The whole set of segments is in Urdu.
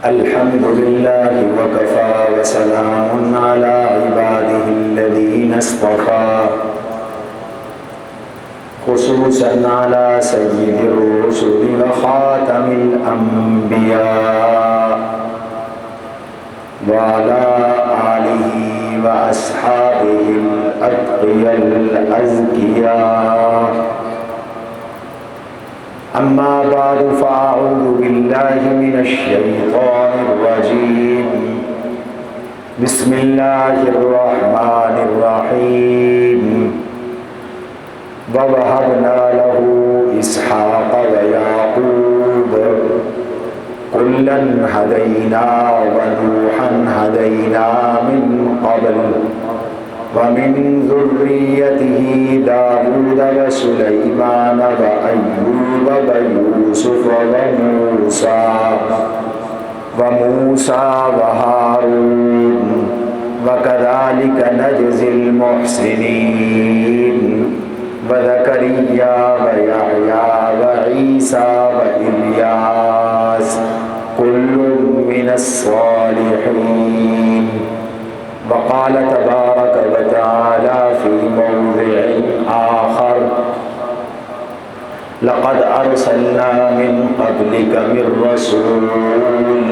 الحمد لله وكفى وسلام على عباده الذين اصطفى خصوصا على سيد الرسل وخاتم الأنبياء وعلى آله وأصحابه الأتقياء الأزكياء. أما بعد فأعوذ بالله من الشيطان الرجيم. بسم الله الرحمن الرحيم. ووهبنا له إسحاق ويعقوب كلا هدينا ونوحا هدينا من قبل ومن ذريته داود وسليمان وأيوب ويوسف وموسى وهارون وكذلك نجزي المحسنين وزكريا ويحيى وعيسى وإلياس كل من الصالحين. وقال تبارك وتعالى في موضع آخر: لقد أرسلنا من قبلك من رسول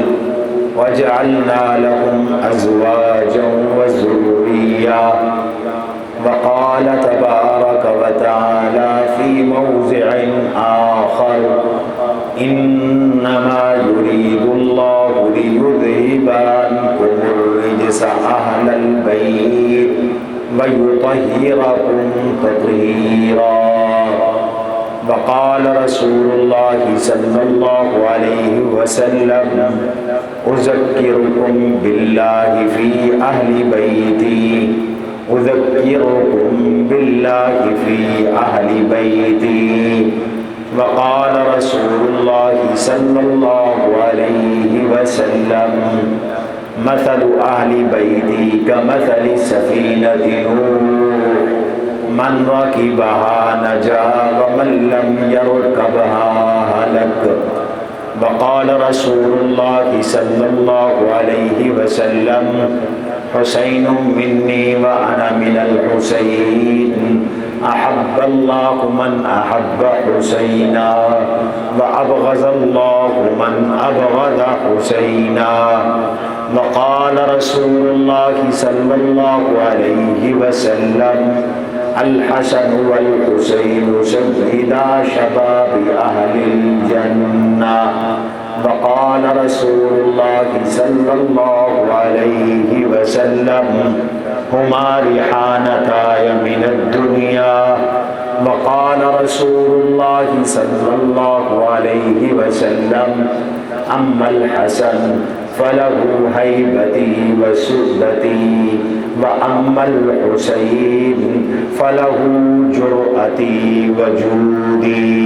وجعلنا لهم أزواجا وذرية. وقال تبارك وتعالى في موضع آخر: إنما يريد الله ليذهب عنكم الرجس أهل البيت ويطهركم تطهيرا. وقال رسول الله صلى الله عليه وسلم: أذكركم بالله في أهل بيتي أذكركم بالله في أهل بيتي. وقال رسول الله صلى الله عليه وسلم: مثل أهل بيتي كمثل سفينة نوح من ركبها نجا ومن لم يركبها هلك. وقال رسول الله صلى الله عليه وسلم: حسين مني وأنا من الحسين أحب الله من أحب حسينا وأبغض الله من أبغض حسينا. وقال رسول الله صلى الله عليه وسلم: الحسن والحسين سيدا شباب أهل الجنة. وقال رسول الله صلى الله عليه وسلم: هما ريحانتاي من الدنيا. وقال رسول الله صلى الله عليه وسلم: أما الحسن فله هيبتي وسؤدتي وأما الحسين فله جرأتي وجودي.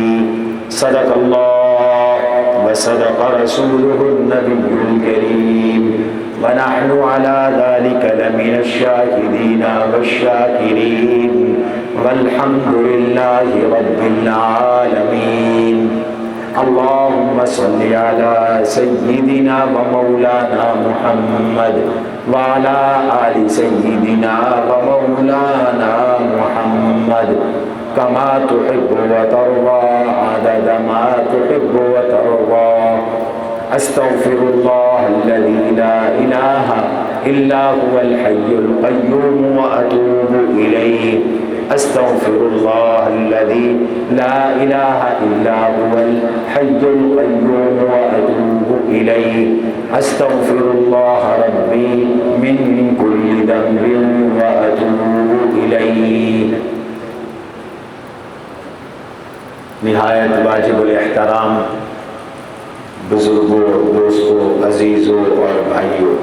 صدق الله وصدق رسوله النبي الكريم ونحن على ذلك لمن الشاهدين والشاكرين والحمد لله رب العالمين. اللهم صل على سيدنا ومولانا محمد وعلى آل سيدنا ومولانا محمد كما تحب وترضى عدد ما تحب وترضى. أستغفر الله الذي لا إله إلا هو الحي القيوم وأتوب إليه. أستغفر الله الذي لا إله إلا هو الحي القيوم وأتوب إليه. أستغفر الله ربي من كل ذنب وأتوب إليه. نہایت واجب الاحترام بزرگوں، دوستوں، عزیزوں اور بھائیوں،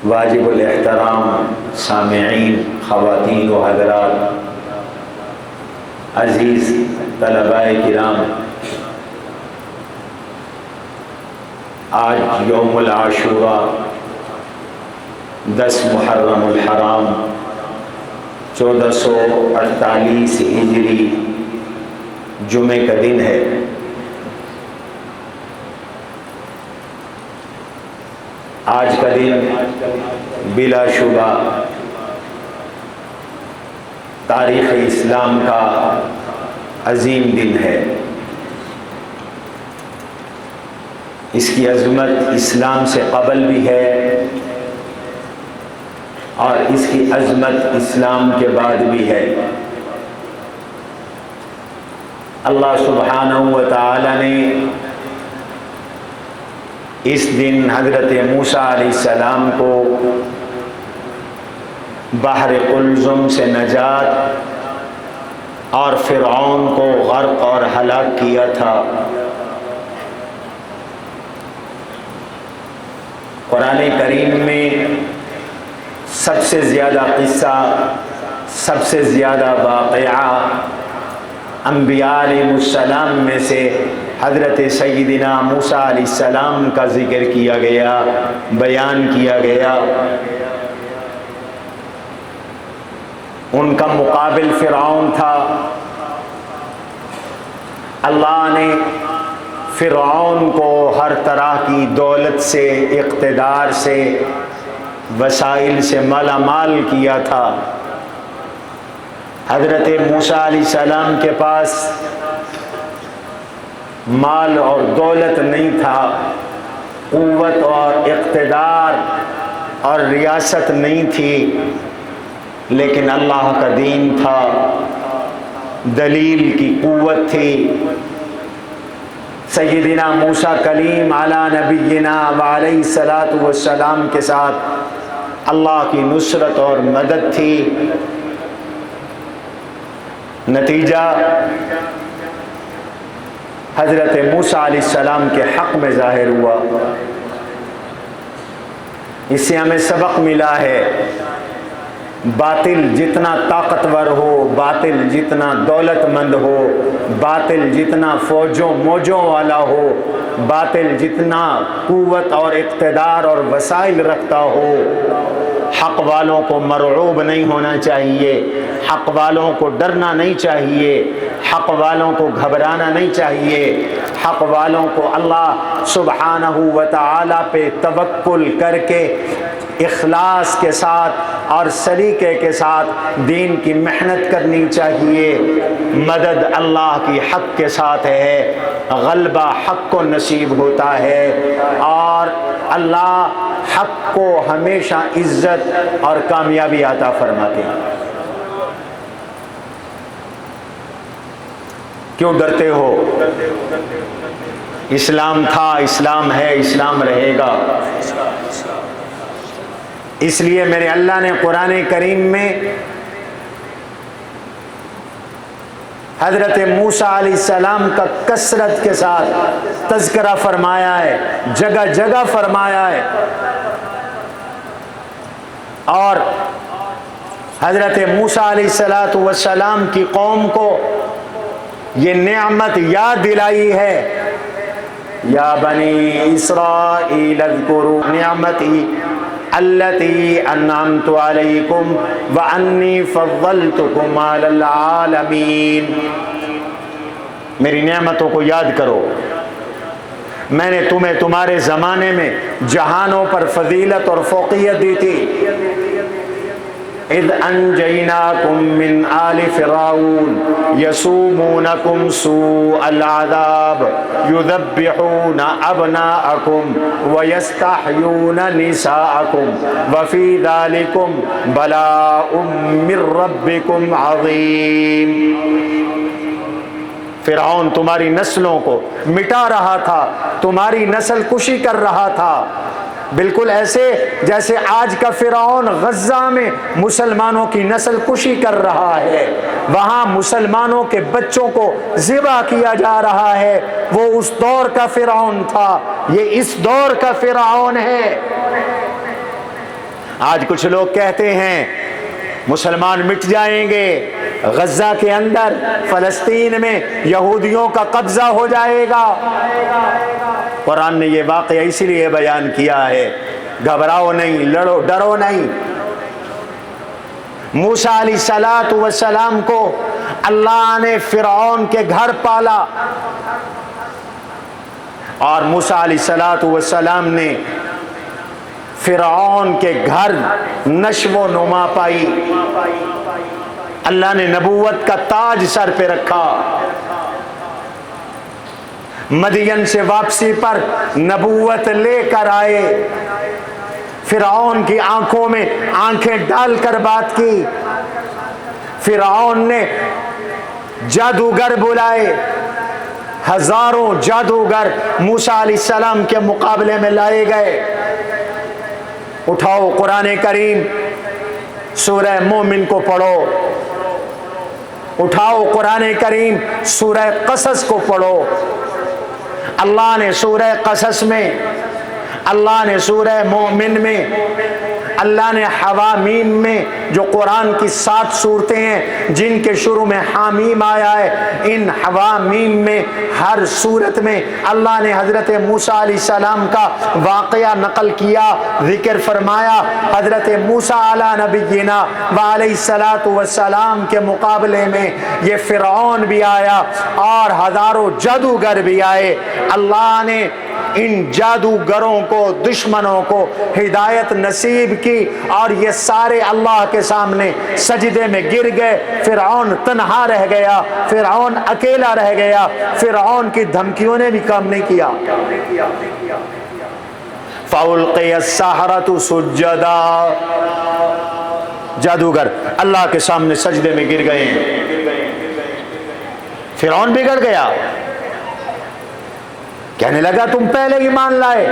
واجب الاحترام سامعین، خواتین و حضرات، عزیز طلباء کرام، آج یوم العاشوراء 10 محرم الحرام 1448 ہجری جمعے کا دن ہے۔ آج کا دن بلا شبہ تاریخ اسلام کا عظیم دن ہے۔ اس کی عظمت اسلام سے قبل بھی ہے اور اس کی عظمت اسلام کے بعد بھی ہے۔ اللہ سبحانہ و تعالی نے اس دن حضرت موسیٰ علیہ السلام کو بحر قلزم سے نجات اور فرعون کو غرق اور ہلاک کیا تھا۔ قرآن کریم میں سب سے زیادہ قصہ، سب سے زیادہ واقعہ انبیاء علیہ السلام میں سے حضرت سیدنا موسیٰ علیہ السلام کا ذکر کیا گیا، بیان کیا گیا۔ ان کا مقابل فرعون تھا۔ اللہ نے فرعون کو ہر طرح کی دولت سے، اقتدار سے، وسائل سے مالا مال کیا تھا۔ حضرت موسیٰ علیہ السلام کے پاس مال اور دولت نہیں تھا، قوت اور اقتدار اور ریاست نہیں تھی، لیکن اللہ کا دین تھا، دلیل کی قوت تھی۔ سیدنا موسیٰ کلیم علی نبینا وعلیہ الصلاۃ والسلام کے ساتھ اللہ کی نصرت اور مدد تھی۔ نتیجہ حضرت موسیٰ علیہ السلام کے حق میں ظاہر ہوا۔ اس سے ہمیں سبق ملا ہے، باطل جتنا طاقتور ہو، باطل جتنا دولت مند ہو، باطل جتنا فوجوں موجوں والا ہو، باطل جتنا قوت اور اقتدار اور وسائل رکھتا ہو، حق والوں کو مرعوب نہیں ہونا چاہیے، حق والوں کو ڈرنا نہیں چاہیے، حق والوں کو گھبرانا نہیں چاہیے، حق والوں کو اللہ سبحانہ و تعالی پہ توکل کر کے اخلاص کے ساتھ اور سلیقے کے ساتھ دین کی محنت کرنی چاہیے۔ مدد اللہ کی حق کے ساتھ ہے، غلبہ حق کو نصیب ہوتا ہے، اور اللہ حق کو ہمیشہ عزت اور کامیابی عطا فرماتے ہیں۔ کیوں ڈرتے ہو؟ اسلام تھا، اسلام ہے، اسلام رہے گا۔ اس لیے میرے اللہ نے قرآن کریم میں حضرت موسیٰ علیہ السلام کا کثرت کے ساتھ تذکرہ فرمایا ہے، جگہ جگہ فرمایا ہے، اور حضرت موسیٰ علیہ السلام کی قوم کو یہ نعمت یاد دلائی ہے، یا بنی اسرائیل اذکروا نعمتی التی انعمت علیکم وانی فضلتکم علی العالمین۔ میری نعمتوں کو یاد کرو، میں نے تمہیں تمہارے زمانے میں جہانوں پر فضیلت اور فوقیت دی تھی۔ اذ انجیناکم من آل فرعون یسومونکم سوء العذاب یذبحون ابناءکم ویستحیون نساءکم وفی ذالکم بلاء من ربکم عظیم۔ فرعون تمہاری نسلوں کو مٹا رہا تھا، تمہاری نسل کشی کر رہا تھا، بالکل ایسے جیسے آج کا فرعون غزہ میں مسلمانوں کی نسل کشی کر رہا ہے، وہاں مسلمانوں کے بچوں کو ذبح کیا جا رہا ہے۔ وہ اس دور کا فرعون تھا، یہ اس دور کا فرعون ہے۔ آج کچھ لوگ کہتے ہیں مسلمان مٹ جائیں گے، غزہ کے اندر فلسطین میں یہودیوں کا قبضہ ہو جائے گا۔ قرآن نے یہ واقعہ اسی لیے بیان کیا ہے، گھبراؤ نہیں، لڑو ڈرو نہیں۔ موسیٰ علیہ السلام کو اللہ نے فرعون کے گھر پالا، اور موسیٰ علیہ السلام نے فرعون کے گھر نشو و نما پائی، اللہ نے نبوت کا تاج سر پہ رکھا، مدین سے واپسی پر نبوت لے کر آئے، فرعون کی آنکھوں میں آنکھیں ڈال کر بات کی، فرعون نے جادوگر بلائے، ہزاروں جادوگر موسیٰ علیہ السلام کے مقابلے میں لائے گئے۔ اٹھاؤ قرآن کریم سورہ مومن کو پڑھو، اٹھاؤ قرآن کریم سورہ قصص کو پڑھو۔ اللہ نے سورہ قصص میں، اللہ نے سورہ مومن میں، اللہ نے حوامیم میں، جو قرآن کی 7 صورتیں ہیں جن کے شروع میں حامیم آیا ہے، ان حوامیم میں ہر صورت میں اللہ نے حضرت موسیٰ علیہ السلام کا واقعہ نقل کیا، ذکر فرمایا۔ حضرت موسیٰ علیہ نبینا وعلیہ الصلاۃ والسلام کے مقابلے میں یہ فرعون بھی آیا اور ہزاروں جادوگر بھی آئے۔ اللہ نے ان جادوگروں کو، دشمنوں کو ہدایت نصیب کی اور یہ سارے اللہ کے سامنے سجدے میں گر گئے۔ فرعون تنہا رہ گیا، فرعون اکیلا رہ گیا، فرعون کی دھمکیوں نے بھی کام نہیں کیا۔ فَأُلْقِيَ السَّحَرَةُ سُجَّدًا، جادوگر اللہ کے سامنے سجدے میں گر گئے، فرعون بگڑ گیا، کہنے لگا تم پہلے ایمان لائے،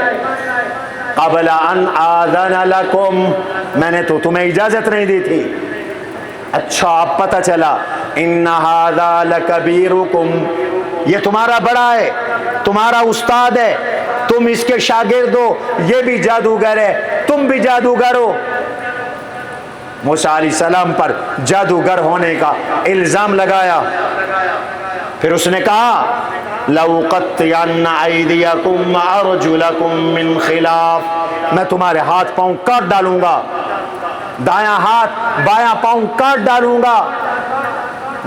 قبل ان آذن لکم، میں نے تو تمہیں اجازت نہیں دی تھی۔ اچھا اب پتہ چلا، ان ھذا لکبیرکم، یہ تمہارا بڑا ہے، تمہارا استاد ہے، تم اس کے شاگرد ہو، یہ بھی جادوگر ہے، تم بھی جادوگر ہو۔ موسیٰ علیہ السلام پر جادوگر ہونے کا الزام لگایا، پھر اس نے کہا لَأُقَطِّعَنَّ أَيْدِيَكُمْ وَأَرْجُلَكُمْ مِنْ خِلَافٍ، میں تمہارے ہاتھ پاؤں کاٹ ڈالوں گا، دایاں ہاتھ بایاں پاؤں کاٹ ڈالوں گا۔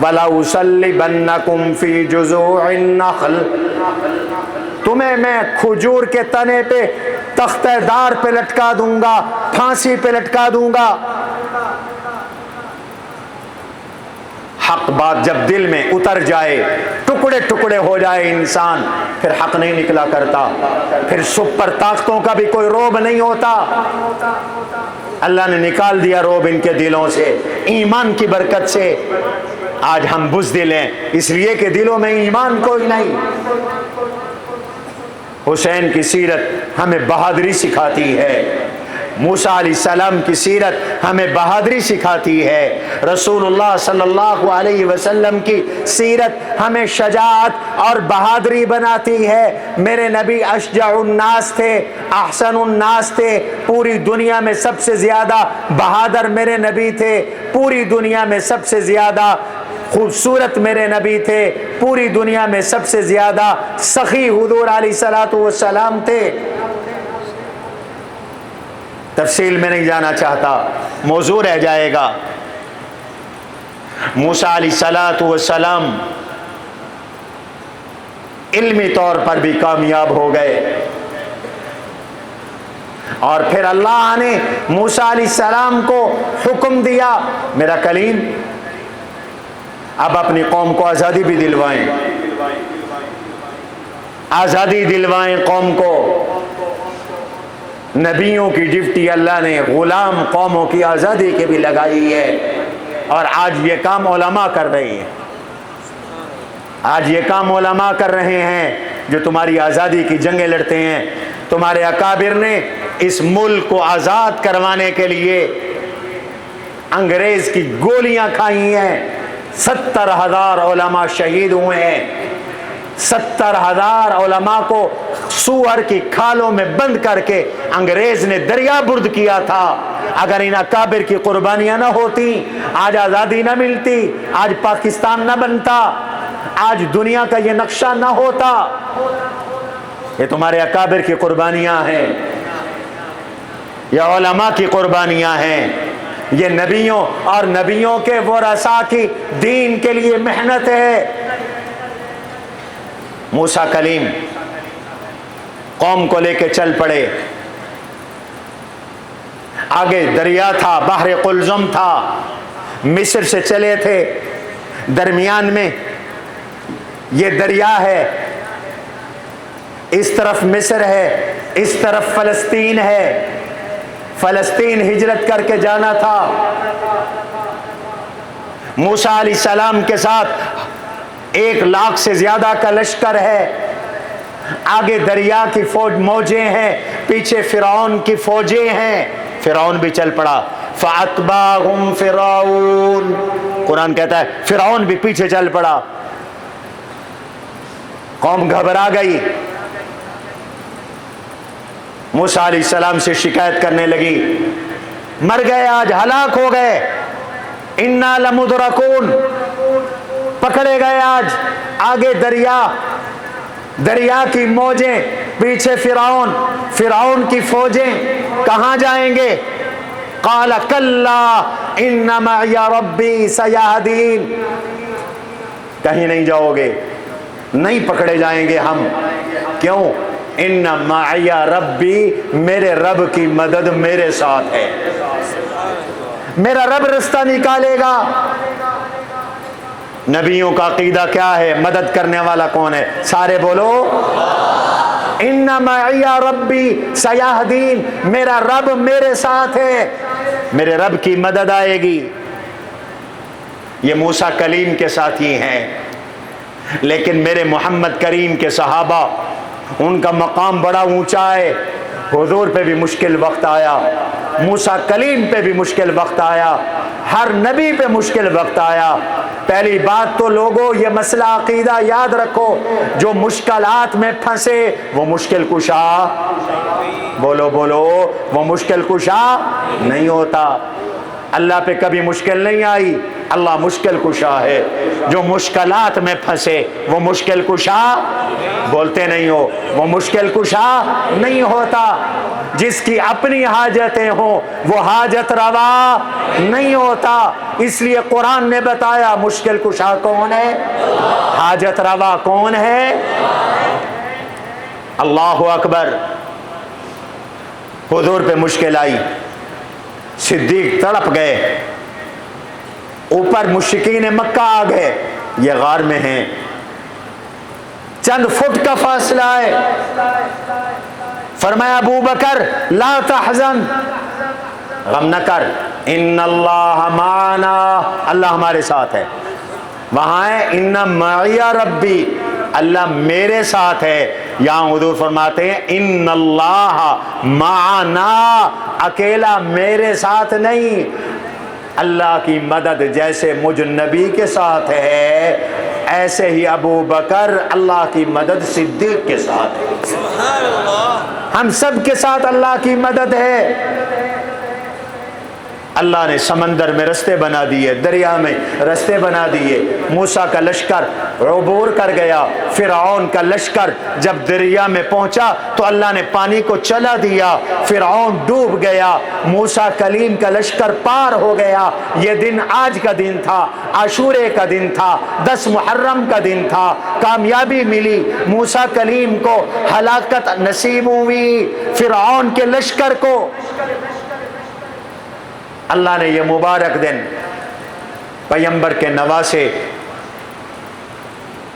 وَلَأُصَلِّبَنَّكُمْ فِي جُذُوعِ النَّخْلِ، تمہیں میں کھجور کے تنے پہ تختہ دار پہ لٹکا دوں گا، پھانسی پہ لٹکا دوں گا۔ حق بات جب دل میں اتر جائے، ٹکڑے ٹکڑے ہو جائے انسان، پھر حق نہیں نکلا کرتا، پھر سپر طاقتوں کا بھی کوئی روب نہیں ہوتا۔ اللہ نے نکال دیا روب ان کے دلوں سے، ایمان کی برکت سے۔ آج ہم بزدل ہیں اس لیے کہ دلوں میں ایمان کوئی نہیں۔ حسین کی سیرت ہمیں بہادری سکھاتی ہے، موسیٰ علیہ السلام کی سیرت ہمیں بہادری سکھاتی ہے، رسول اللہ صلی اللہ علیہ وسلم کی سیرت ہمیں شجاعت اور بہادری بناتی ہے۔ میرے نبی اشجع الناس تھے، احسن الناس تھے، پوری دنیا میں سب سے زیادہ بہادر میرے نبی تھے، پوری دنیا میں سب سے زیادہ خوبصورت میرے نبی تھے، پوری دنیا میں سب سے زیادہ سخی حضور علیہ الصلوۃ والسلام تھے۔ تفصیل میں نہیں جانا چاہتا، موضوع رہ جائے گا۔ موسیٰ علیہ الصلوۃ والسلام علمی طور پر بھی کامیاب ہو گئے، اور پھر اللہ نے موسیٰ علیہ السلام کو حکم دیا، میرا کلیم اب اپنی قوم کو آزادی بھی دلوائیں، آزادی دلوائیں قوم کو۔ نبیوں کی ڈیوٹی اللہ نے غلام قوموں کی آزادی کے بھی لگائی ہے، اور آج یہ کام علماء کر رہے ہیں، آج یہ کام علماء کر رہے ہیں جو تمہاری آزادی کی جنگیں لڑتے ہیں۔ تمہارے اکابر نے اس ملک کو آزاد کروانے کے لیے انگریز کی گولیاں کھائی ہیں، 70,000 علماء شہید ہوئے ہیں، 70,000 علماء کو سور کی کھالوں میں بند کر کے انگریز نے دریا برد کیا تھا۔ اگر ان اکابر کی قربانیاں نہ ہوتی، آج آزادی نہ ملتی، آج پاکستان نہ بنتا، آج دنیا کا یہ نقشہ نہ ہوتا۔ یہ تمہارے اکابر کی قربانیاں ہیں، یہ علماء کی قربانیاں ہیں، یہ نبیوں اور نبیوں کے ورثاء کی دین کے لیے محنت ہے۔ موسیٰ کلیم قوم کو لے کے چل پڑے، آگے دریا تھا، بحر قلزم تھا، مصر سے چلے تھے، درمیان میں یہ دریا ہے، اس طرف مصر ہے، اس طرف فلسطین ہے، فلسطین ہجرت کر کے جانا تھا۔ موسیٰ علیہ السلام کے ساتھ 1,00,000 سے زیادہ کا لشکر ہے، آگے دریا کی فوج موجیں ہیں، پیچھے فرعون کی فوجیں ہیں، فرعون بھی چل پڑا۔ فَأَتْبَعَهُمْ فِرْعَوْنُ، قرآن کہتا ہے فرعون بھی پیچھے چل پڑا۔ قوم گھبرا گئی، موسیٰ علیہ السلام سے شکایت کرنے لگی، مر گئے، آج ہلاک ہو گئے، اِنَّا لَمُدْرَكُونَ، پکڑے گئے آج۔ آگے دریا، دریا کی موجیں، پیچھے فرعون، فرعون کی فوجیں، کہاں جائیں گے؟ قال کلا ان معی ربی سیہدین، کہیں نہیں جاؤ گے، نہیں پکڑے جائیں گے ہم، کیوں؟ ان معی ربی، میرے رب کی مدد میرے ساتھ ہے، میرا رب رستہ نکالے گا۔ نبیوں کا عقیدہ کیا ہے؟ مدد کرنے والا کون ہے؟ سارے بولو ان معی ربی سیہدین، میرا رب میرے ساتھ ہے، میرے رب کی مدد آئے گی۔ یہ موسیٰ کلیم کے ساتھی ہیں، لیکن میرے محمد کریم کے صحابہ، ان کا مقام بڑا اونچا ہے، حضور پہ بھی مشکل وقت آیا، موسیٰ کلیم پہ بھی مشکل وقت آیا، ہر نبی پہ مشکل وقت آیا۔ پہلی بات تو لوگوں یہ مسئلہ عقیدہ یاد رکھو، جو مشکلات میں پھنسے وہ مشکل کشا، بولو بولو، وہ مشکل کشا نہیں ہوتا۔ اللہ پہ کبھی مشکل نہیں آئی، اللہ مشکل کشا ہے۔ جو مشکلات میں پھنسے وہ مشکل کشا، بولتے نہیں ہو، وہ مشکل کشا نہیں ہوتا۔ جس کی اپنی حاجتیں ہوں وہ حاجت روا نہیں ہوتا، اس لیے قرآن نے بتایا مشکل کشا کون ہے، حاجت روا کون ہے۔ اللہ اکبر۔ حضور پہ مشکل آئی، صدیق تڑپ گئے، اوپر مشرکین مکہ آ گئے، یہ غار میں ہیں، چند فٹ کا فاصلہ ہے۔ فرمایا ابو بکر لا تحزن، غم نہ کر، ان اللہ معنا، اللہ ہمارے ساتھ ہے۔ وہاں ہے ان معی ربی، اللہ میرے ساتھ ہے۔ یہاں حضور فرماتے ہیں ان اللہ معنا، اکیلا میرے ساتھ نہیں، اللہ کی مدد جیسے مجھ نبی کے ساتھ ہے ایسے ہی ابو بکر اللہ کی مدد صدیق کے ساتھ ہے۔ ہم سب کے ساتھ اللہ کی مدد ہے۔ اللہ نے سمندر میں رستے بنا دیے، دریا میں رستے بنا دیے، موسیٰ کا لشکر عبور کر گیا، فرعون کا لشکر جب دریا میں پہنچا تو اللہ نے پانی کو چلا دیا، فرعون ڈوب گیا، موسیٰ کلیم کا لشکر پار ہو گیا۔ یہ دن آج کا دن تھا، عاشورے کا دن تھا، 10 محرم کا دن تھا، کامیابی ملی، موسیٰ کلیم کو ہلاکت نصیب ہوئی، فرعون کے لشکر کو۔ اللہ نے یہ مبارک دن پیغمبر کے نواسے،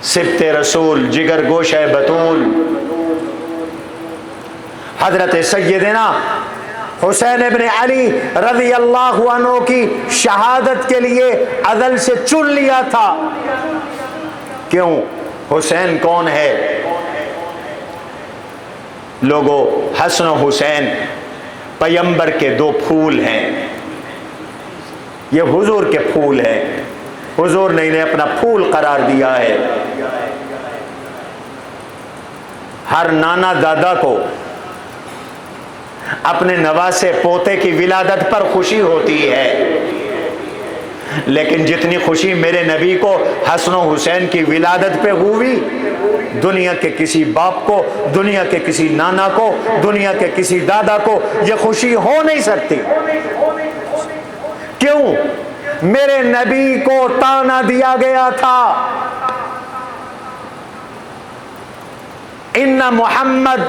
سبط رسول، جگر گوشہ بطول، حضرت سیدنا حسین ابن علی رضی اللہ عنہ کی شہادت کے لیے ازل سے چن لیا تھا۔ کیوں؟ حسین کون ہے؟ لوگوں، حسن و حسین پیغمبر کے 2 پھول ہیں، یہ حضور کے پھول ہیں، حضور نے انہیں اپنا پھول قرار دیا ہے۔ ہر نانا دادا کو اپنے نواسے پوتے کی ولادت پر خوشی ہوتی ہے، لیکن جتنی خوشی میرے نبی کو حسن و حسین کی ولادت پہ ہوئی، دنیا کے کسی باپ کو، دنیا کے کسی نانا کو، دنیا کے کسی دادا کو یہ خوشی ہو نہیں سکتی۔ کیوں؟ میرے نبی کو تانا دیا گیا تھا، ان محمد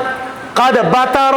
قد بطر،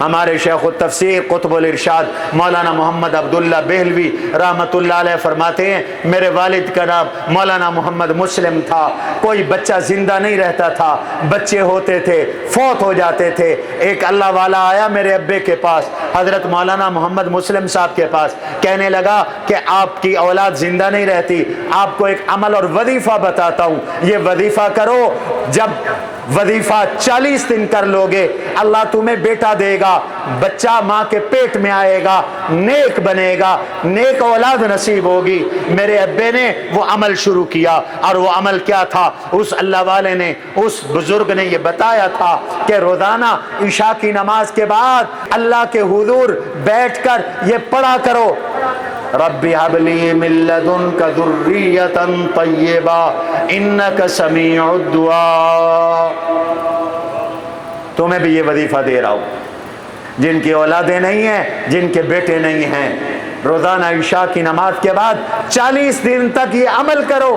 ہمارے شیخ التفسیر قطب الارشاد مولانا محمد عبداللہ بہلوی رحمۃ اللہ علیہ فرماتے ہیں میرے والد کا نام مولانا محمد مسلم تھا، کوئی بچہ زندہ نہیں رہتا تھا، بچے ہوتے تھے فوت ہو جاتے تھے۔ ایک اللہ والا آیا میرے ابے کے پاس، حضرت مولانا محمد مسلم صاحب کے پاس، کہنے لگا کہ آپ کی اولاد زندہ نہیں رہتی، آپ کو ایک عمل اور وظیفہ بتاتا ہوں، یہ وظیفہ کرو، جب وظیفہ 40 دن کر لوگے اللہ تمہیں بیٹا دے گا، بچہ ماں کے پیٹ میں آئے گا، نیک بنے گا، نیک اولاد نصیب ہوگی۔ میرے ابے نے وہ عمل شروع کیا، اور وہ عمل کیا تھا؟ اس اللہ والے نے، اس بزرگ نے یہ بتایا تھا کہ روزانہ عشاء کی نماز کے بعد اللہ کے حضور بیٹھ کر یہ پڑھا کرو، رب هب لي من لدنك ذرية طيبة إنك سميع الدعاء۔ تمہیں بھی یہ وظیفہ دے رہا ہوں، جن کی اولادیں نہیں ہیں، جن کے بیٹے نہیں ہیں، روزانہ عشاء کی نماز کے بعد 40 دن تک یہ عمل کرو،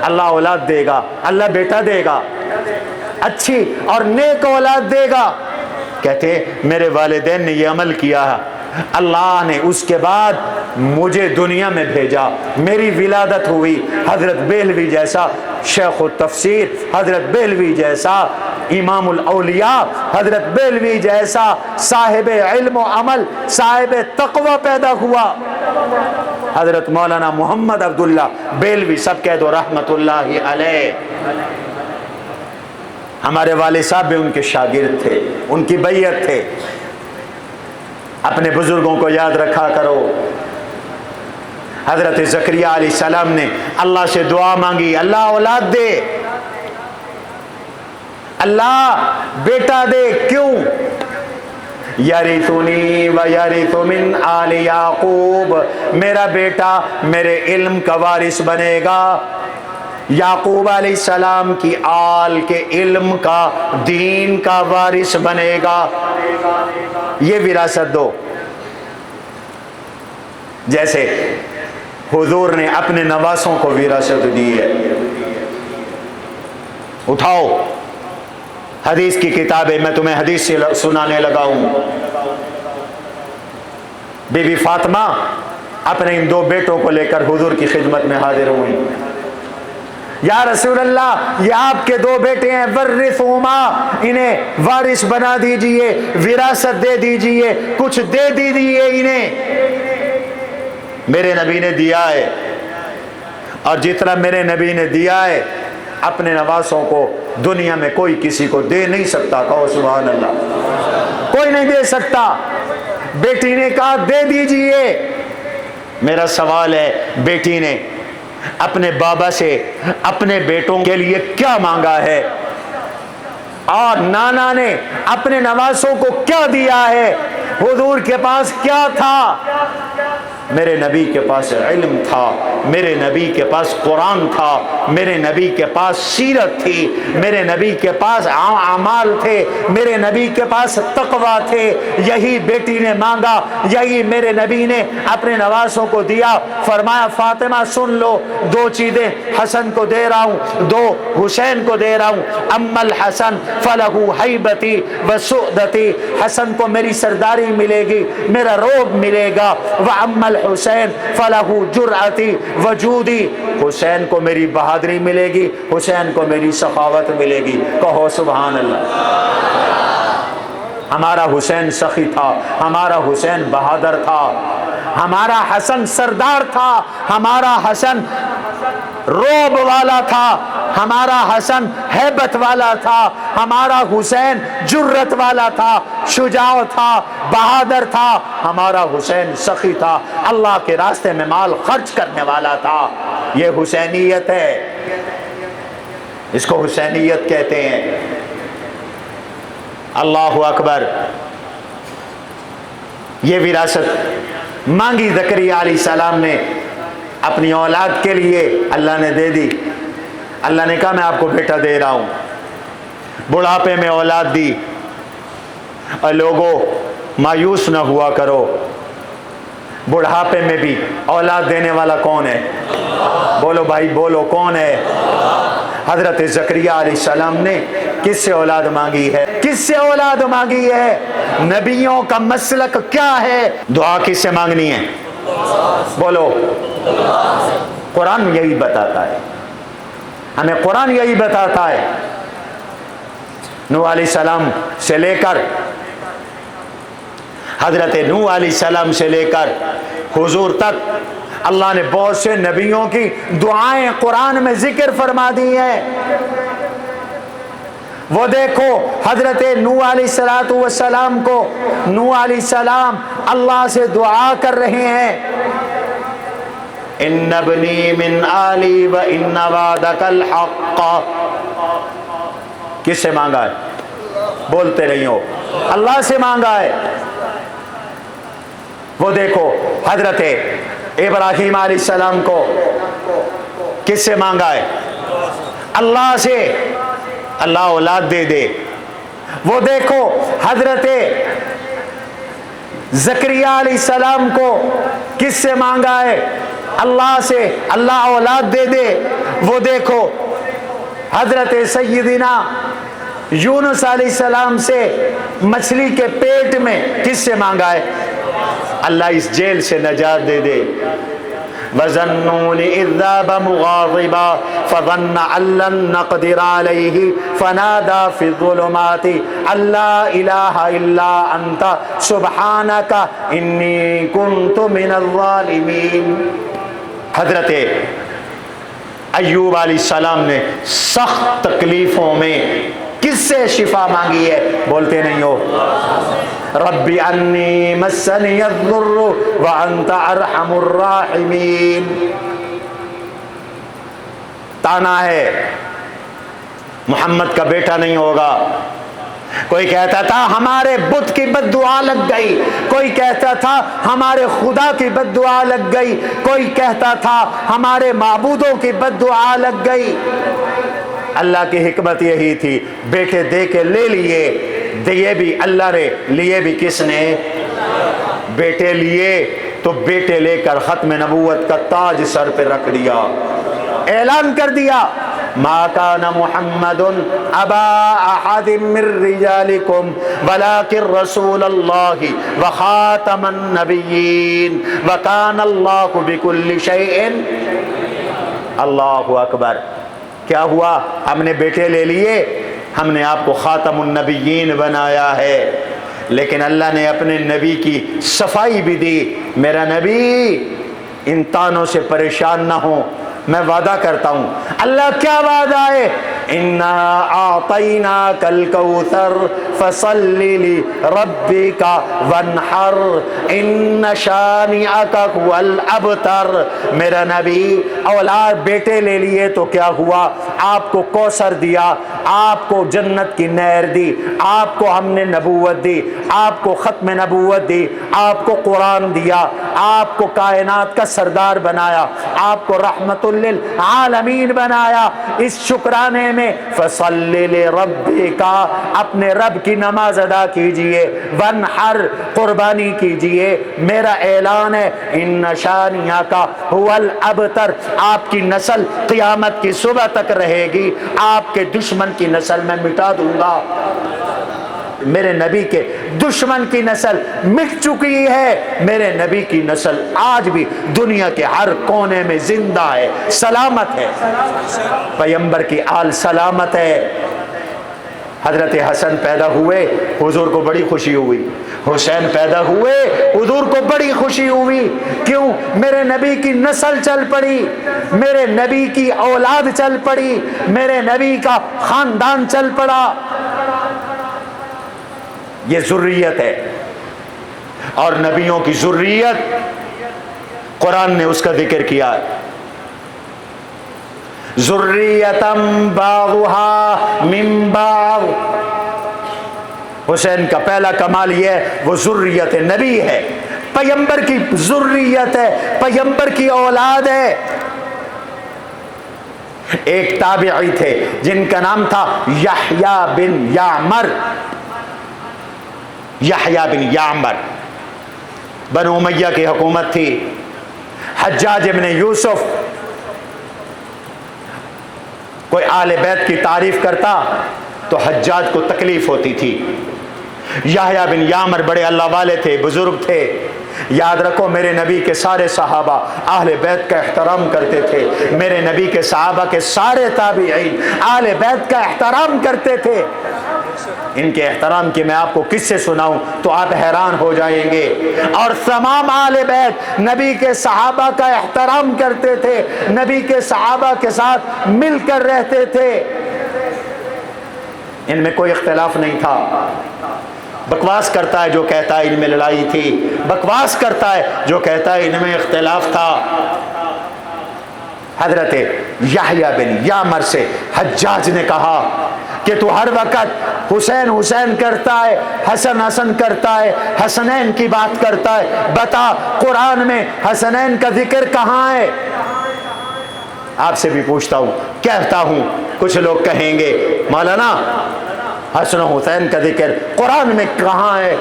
اللہ اولاد دے گا، اللہ بیٹا دے گا، اچھی اور نیک اولاد دے گا۔ کہتے میرے والدین نے یہ عمل کیا، اللہ نے اس کے بعد مجھے دنیا میں بھیجا، میری ولادت ہوئی، حضرت بہلوی جیسا شیخ التفسیر، حضرت بہلوی جیسا امام الاولیاء، حضرت بہلوی جیسا صاحب علم و عمل، صاحب تقوی پیدا ہوا، حضرت مولانا محمد عبداللہ بہلوی، سب کہہ دو رحمت اللہ علیہ۔ ہمارے والد صاحب بھی ان کے شاگرد تھے، ان کی بیعت تھے۔ اپنے بزرگوں کو یاد رکھا کرو۔ حضرت زکریا علیہ السلام نے اللہ سے دعا مانگی، اللہ اولاد دے، اللہ بیٹا دے، کیوں؟ یرثنی ویرث من آل یعقوب، میرا بیٹا میرے علم کا وارث بنے گا، یعقوب علیہ السلام کی آل کے علم کا، دین کا وارث بنے گا، یہ وراثت دو۔ جیسے حضور نے اپنے نواسوں کو وراثت دی ہے۔ اٹھاؤ حدیث کی کتابیں، میں تمہیں حدیث سے سنانے لگا ہوں۔ بی بی فاطمہ اپنے ان 2 بیٹوں کو لے کر حضور کی خدمت میں حاضر ہوئی، یا رسول اللہ یہ آپ کے 2 بیٹے ہیں، ورثہما، انہیں وارث بنا دیجئے، وراثت دے دیجئے، کچھ دے دیجئے انہیں۔ میرے نبی نے دیا ہے، اور جتنا میرے نبی نے دیا ہے اپنے نواسوں کو دنیا میں کوئی کسی کو دے نہیں سکتا، کہو سبحان اللہ، کوئی نہیں دے سکتا۔ بیٹی نے کہا دے دیجئے۔ میرا سوال ہے، بیٹی نے اپنے بابا سے اپنے بیٹوں کے لیے کیا مانگا ہے، اور نانا نے اپنے نواسوں کو کیا دیا ہے؟ حضور کے پاس کیا تھا؟ میرے نبی کے پاس علم تھا، میرے نبی کے پاس قرآن تھا، میرے نبی کے پاس سیرت تھی، میرے نبی کے پاس اعمال تھے، میرے نبی کے پاس تقوی تھے۔ یہی بیٹی نے مانگا، یہی میرے نبی نے اپنے نواسوں کو دیا۔ فرمایا فاطمہ سن لو، 2 چیزیں حسن کو دے رہا ہوں، 2 حسین کو دے رہا ہوں۔ اما الحسن فلہ ہیبتی وسعدتی، حسن کو میری سرداری ملے گی، میرا روب ملے گا۔ واما الحسین فلہ جرأتی وجودی، حسین کو میری بہادری ملے گی، حسین کو میری سخاوت ملے گی، کہو سبحان اللہ۔ ہمارا حسین سخی تھا، ہمارا حسین بہادر تھا، ہمارا حسن سردار تھا، ہمارا حسن روب والا تھا، ہمارا حسن ہیبت والا تھا، ہمارا حسین جرت والا تھا، شجاع تھا، بہادر تھا، ہمارا حسین سخی تھا، اللہ کے راستے میں مال خرچ کرنے والا تھا۔ یہ حسینیت ہے، اس کو حسینیت کہتے ہیں۔ اللہ اکبر۔ یہ وراثت مانگی زکریا علیہ السلام نے اپنی اولاد کے لیے، اللہ نے دے دی۔ اللہ نے کہا میں آپ کو بیٹا دے رہا ہوں۔ بڑھاپے میں اولاد دی، اور لوگوں مایوس نہ ہوا کرو، بڑھاپے میں بھی اولاد دینے والا کون ہے؟ بولو بھائی بولو، کون ہے؟ حضرت زکریا علیہ السلام نے کس سے اولاد مانگی ہے؟ کس سے اولاد مانگی ہے؟ نبیوں کا مسلک کیا ہے؟ دعا کس سے مانگنی ہے؟ بولو، قرآن یہی بتاتا ہے، ہمیں قرآن یہی بتاتا ہے۔ نوح علیہ السلام سے لے کر حضرت نوح علیہ السلام سے لے کر حضور تک اللہ نے بہت سے نبیوں کی دعائیں قرآن میں ذکر فرما دی ہیں۔ وہ دیکھو حضرت نوح علیہ السلام کو، نوح علیہ السلام اللہ سے دعا کر رہے ہیں، ان ابنی من آلی و ان وعدک الحق۔ کس سے مانگا ہے؟ بولتے نہیں ہو، اللہ سے مانگا ہے۔ وہ دیکھو حضرت ابراہیم علیہ السلام کو کس سے مانگا ہے؟ اللہ سے، اللہ اولاد دے دے۔ وہ دیکھو حضرت زکریا علیہ السلام کو کس سے مانگا ہے؟ اللہ سے، اللہ اولاد دے دے۔ وہ دیکھو حضرت سیدنا یونس علیہ السلام سے مچھلی کے پیٹ میں کس سے مانگا ہے؟ اللہ اس جیل سے نجات دے دے۔ وَظَنُّونِ إِذْ ذَهَبَ مُغَاضِبًا فَظَنَّ أَن لَّن نَّقْدِرَ عَلَيْهِ فَنَادَىٰ فِي الظُّلُمَاتِ أَن لَّا إِلَٰهَ إِلَّا أَنتَ سُبْحَانَكَ إِنِّي كُنتُ مِنَ الظَّالِمِينَ۔ حضرت ایوب علیہ السلام نے سخت تکلیفوں میں کس سے شفا مانگی ہے؟ بولتے نہیں ہو، رب انی مسنی الضر وانت ارحم الراحمین۔ تانا ہے محمد کا بیٹا نہیں ہوگا۔ کوئی کہتا تھا ہمارے بت کی بد دعا لگ گئی، کوئی کہتا تھا ہمارے خدا کی بد دعا لگ گئی، کوئی کہتا تھا ہمارے معبودوں کی بد دعا لگ گئی۔ اللہ کی حکمت یہی تھی، بیٹے دے کے لے لیے، دیے بھی اللہ نے، لیے بھی کس نے؟ بیٹے لیے تو بیٹے لے کر ختم نبوت کا تاج سر پہ رکھ دیا، اعلان کر دیا ما کان محمد ابا احد من رجالکم ولکن رسول اللہ وخاتم النبیین وکان اللہ بکل شیء۔ اللہ اکبر۔ کیا ہوا؟ ہم نے بیٹے لے لیے، ہم نے آپ کو خاتم النبیین بنایا ہے، لیکن اللہ نے اپنے نبی کی صفائی بھی دی۔ میرا نبی ان تانوں سے پریشان نہ ہو، میں وعدہ کرتا ہوں۔ اللہ کیا وعدہ ہے؟ انا اعطیناک الکوثر فصل لربک وانحر ان شانئک هو الابتر۔ میرا نبی اولاد بیٹے لے لیے تو کیا ہوا؟ آپ کو کوثر دیا، آپ کو جنت کی نہر دی، آپ کو ہم نے نبوت دی، آپ کو ختم نبوت دی، آپ کو قرآن دیا، آپ کو کائنات کا سردار بنایا، آپ کو رحمت للعالمین بنایا۔ اس شکرانے میں فصلی لربک، اپنے رب کی نماز ادا کیجئے، وانحر، قربانی کیجئے۔ میرا اعلان ہے ان شانئک هو الابتر، آپ کی نسل قیامت کی صبح تک رہے گی، آپ کے دشمن کی نسل میں مٹا دوں گا۔ میرے نبی کے دشمن کی نسل مٹ چکی ہے، میرے نبی کی نسل آج بھی دنیا کے ہر کونے میں زندہ ہے، سلامت ہے، پیغمبر کی آل سلامت ہے۔ حضرت حسن پیدا ہوئے، حضور کو بڑی خوشی ہوئی، حسین پیدا ہوئے، حضور کو بڑی خوشی ہوئی۔ کیوں؟ میرے نبی کی نسل چل پڑی، میرے نبی کی اولاد چل پڑی، میرے نبی کا خاندان چل پڑا۔ یہ ذریت ہے، اور نبیوں کی ذریت قرآن نے اس کا ذکر کیا ہے، ذریتم بعضها من بعض۔ حسین کا پہلا کمال یہ ہے وہ ذریت نبی ہے، پیغمبر کی ذریت ہے، پیغمبر کی اولاد ہے۔ ایک تابعی تھے جن کا نام تھا یحییٰ بن یعمر، یحییٰ بن یعمر، بنو امیہ کی حکومت تھی، حجاج ابن یوسف کوئی آل بیت کی تعریف کرتا تو حجاج کو تکلیف ہوتی تھی۔ یحییٰ بن یامر بڑے اللہ والے تھے، بزرگ تھے۔ یاد رکھو میرے نبی کے سارے صحابہ اہل بیت کا احترام کرتے تھے، میرے نبی کے صحابہ کے سارے تابعین اہل بیت کا احترام کرتے تھے۔ ان کے احترام کی میں آپ کو کس سے سناؤں تو آپ حیران ہو جائیں گے۔ اور تمام اہل بیت نبی کے صحابہ کا احترام کرتے تھے، نبی کے صحابہ کے ساتھ مل کر رہتے تھے، ان میں کوئی اختلاف نہیں تھا۔ بکواس کرتا ہے جو کہتا ہے ان میں لڑائی تھی، بکواس کرتا ہے جو کہتا ہے ان میں اختلاف تھا۔ حضرت یحییٰ بن یامر سے حجاج نے کہا کہ تو ہر وقت حسین حسین کرتا ہے، حسن حسن کرتا ہے، حسنین کی بات کرتا ہے، بتا قرآن میں حسنین کا ذکر کہاں ہے؟ آپ سے بھی پوچھتا ہوں، کہتا ہوں، کچھ لوگ کہیں گے مولانا حسن و حسین کا ذکر قرآن میں کہاں ہے؟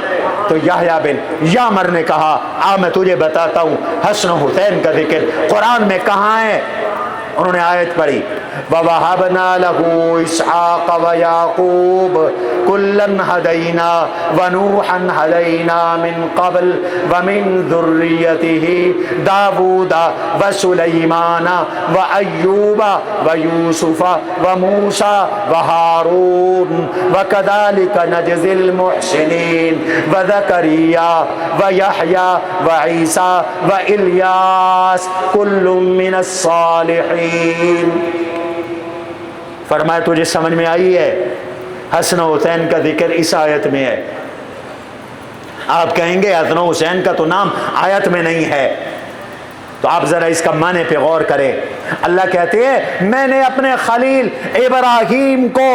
تو یحییٰ بن یامر نے کہا میں تجھے بتاتا ہوں حسن و حسین کا ذکر قرآن میں کہاں ہے۔ انہوں نے آیت پڑھی وَوَهَبْنَا لَهُ إِسْحَاقَ وَيَعْقُوبَ كُلًّا هَدَيْنَا وَنُوحًا هَدَيْنَا مِن قَبْلُ وَمِن ذُرِّيَّتِهِ دَاوُودَ وَسُلَيْمَانَ وَأَيُّوبَ وَيُوسُفَ وَمُوسَى وَهَارُونَ وَكَذَلِكَ نَجْزِي الْمُحْسِنِينَ وَزَكَرِيَّا وَيَحْيَىٰ وَعِيسَىٰ وَإِلْيَاسَ كُلٌّ مِّنَ الصَّالِحِينَ۔ فرمایا تجھے سمجھ میں آئی ہے؟ حسن و حسین کا ذکر اس آیت میں ہے۔ آپ کہیں گے حسن و حسین کا تو نام آیت میں نہیں ہے، تو آپ ذرا اس کا معنی پہ غور کریں۔ اللہ کہتے ہیں میں نے اپنے خلیل ابراہیم کو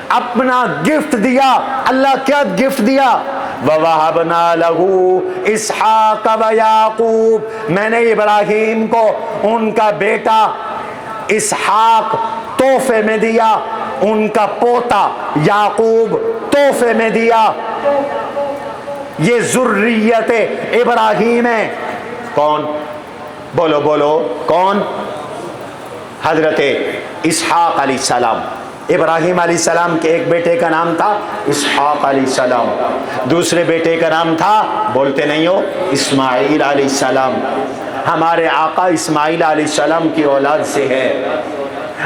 اپنا گفٹ دیا۔ اللہ کیا گفٹ دیا؟ وَوَهَبْنَا لَهُ إِسْحَاقَ وَيَعْقُوبَ، میں نے ابراہیم کو ان کا بیٹا اسحاق تحفے میں دیا، ان کا پوتا یعقوب تحفے میں دیا۔ یہ ذریت ابراہیم ہے۔ کون؟ بولو بولو کون؟ حضرت اسحاق علیہ السلام۔ ابراہیم علیہ السلام کے ایک بیٹے کا نام تھا اسحاق علیہ السلام، دوسرے بیٹے کا نام تھا، بولتے نہیں ہو، اسماعیل علیہ السلام۔ ہمارے آقا اسماعیل علیہ السلام کی اولاد سے ہے،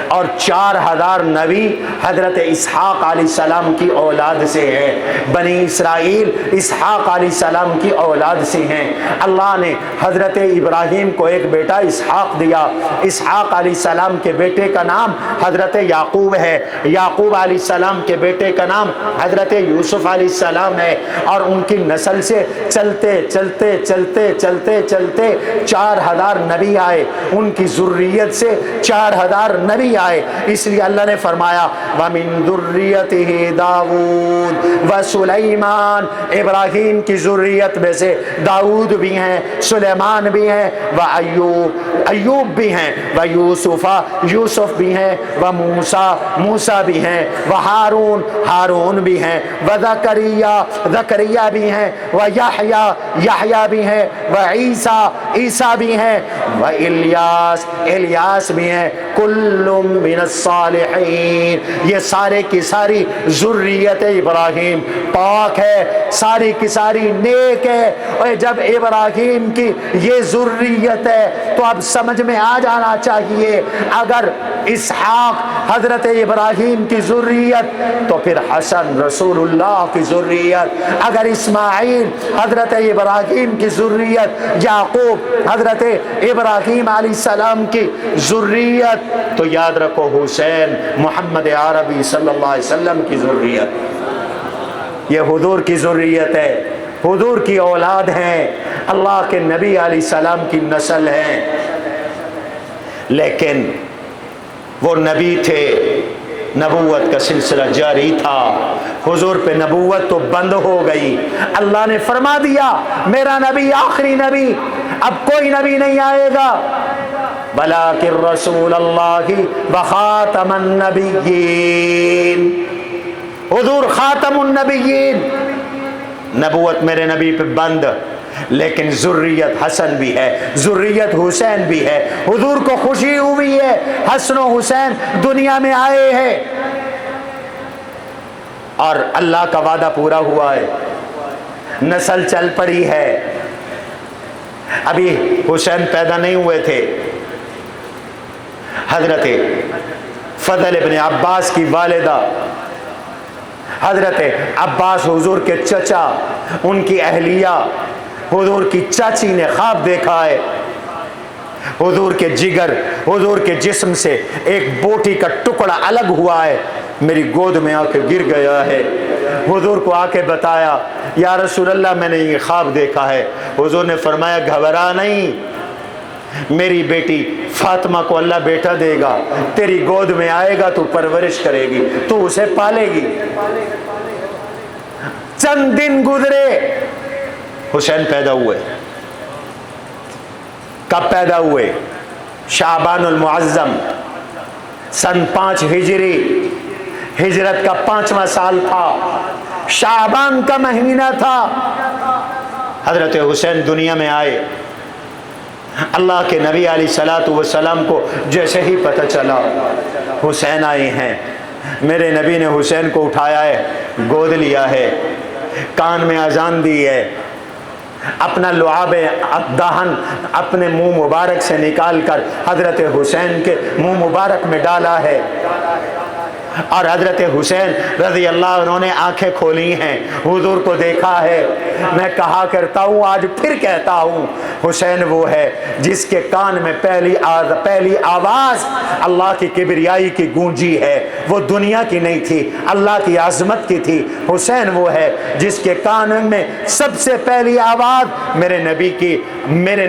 اور 4000 نبی حضرت اسحاق علیہ السلام کی اولاد سے ہے۔ بنی اسرائیل اسحاق علیہ السلام کی اولاد سے ہیں۔ اللہ نے حضرت ابراہیم کو ایک بیٹا اسحاق دیا۔ اسحاق علیہ السلام کے بیٹے کا نام حضرت یعقوب ہے، یعقوب علیہ السلام کے بیٹے کا نام حضرت یوسف علیہ السلام ہے، اور ان کی نسل سے چلتے چلتے چلتے چلتے چلتے 4000 نبی آئے، ان کی ذریت سے 4000 نبی آئے۔ اس لیے اللہ نے فرمایا وَمِن ذُرِّيَّتِهِ داؤد وسلیمان، ابراہیم کی ذریت میں سے داؤد بھی ہیں، سلیمان بھی ہیں، وَأَيُّوب، ایوب بھی ہیں، وَيُوسُفَ، یوسف بھی ہیں، وَمُوسَى، موسیٰ بھی ہیں، وَهَارُون، ہارون بھی ہیں، وَزَكَرِيَّا، زکریا بھی ہیں، وَيَحْيَىٰ، یحییٰ بھی ہیں، وَعِیسیٰ، عیسیٰ بھی ہیں، وَإِلْيَاس، الیاس بھی ہیں، کل من الصالحین۔ یہ سارے کی ساری ذریت ابراہیم پاک ہے، ساری کی ساری نیک ہے۔ اور جب ابراہیم کی یہ ذریت ہے تو اب سمجھ میں آ جانا چاہیے اگر اسحاق حضرت ابراہیم کی ذریت تو پھر حسن رسول اللہ کی ذریت، اگر اسماعیل حضرت ابراہیم کی ذریت، یعقوب حضرت ابراہیم علیہ السلام کی ذریت، تو یاد رکھو حسین محمد عربی صلی اللہ علیہ وسلم کی ذریت، یہ حضور کی ذریت ہے، حضور کی اولاد ہیں، اللہ کے نبی علیہ السلام کی نسل ہیں۔ لیکن وہ نبی تھے، نبوت کا سلسلہ جاری تھا، حضور پہ نبوت تو بند ہو گئی۔ اللہ نے فرما دیا میرا نبی آخری نبی، اب کوئی نبی نہیں آئے گا، بلاکن رسول اللہ وخاتم النبیین، حضور خاتم النبیین، نبوت میرے نبی پہ بند، لیکن ذریت حسن بھی ہے، ذریت حسین بھی ہے۔ حضور کو خوشی ہوئی ہے حسن و حسین دنیا میں آئے ہیں۔ اور اللہ کا وعدہ پورا ہوا ہے، نسل چل پڑی ہے۔ ابھی حسین پیدا نہیں ہوئے تھے، حضرت فضل ابن عباس کی والدہ حضرت عباس حضور کے چچا، ان کی اہلیہ حضور کی چاچی نے خواب دیکھا ہے، حضور کے جگر، حضور کے جسم سے ایک بوٹی کا ٹکڑا الگ ہوا ہے، میری گود میں آ کے گر گیا ہے۔ حضور کو آ کے بتایا، یا رسول اللہ میں نے یہ خواب دیکھا ہے۔ حضور نے فرمایا گھبرا نہیں، میری بیٹی فاطمہ کو اللہ بیٹا دے گا، تیری گود میں آئے گا، تو پرورش کرے گی، تو اسے پالے گی۔ چند دن گزرے، حسین پیدا ہوئے۔ کب پیدا ہوئے؟ شعبان المعظم سن 5 ہجری، ہجرت کا 5واں سال تھا، شعبان کا مہینہ تھا۔ حضرت حسین دنیا میں آئے۔ اللہ کے نبی علیہ الصلوۃ والسلام کو جیسے ہی پتہ چلا حسین آئے ہیں، میرے نبی نے حسین کو اٹھایا ہے، گود لیا ہے، کان میں اذان دی ہے، اپنا لعاب دہن اپنے منہ مبارک سے نکال کر حضرت حسین کے منہ مبارک میں ڈالا ہے، اور حضرت حسین رضی اللہ عنہ نے آنکھیں کھولی ہیں، حضور کو دیکھا ہے۔ میں کہا کرتا ہوں، آج پھر کہتا ہوں، حسین وہ ہے جس کے کان میں پہلی آواز اللہ کی کبریائی کی گونجی ہے، وہ دنیا کی نہیں تھی، اللہ کی عظمت کی تھی۔ حسین وہ ہے جس کے کان میں سب سے پہلی آواز میرے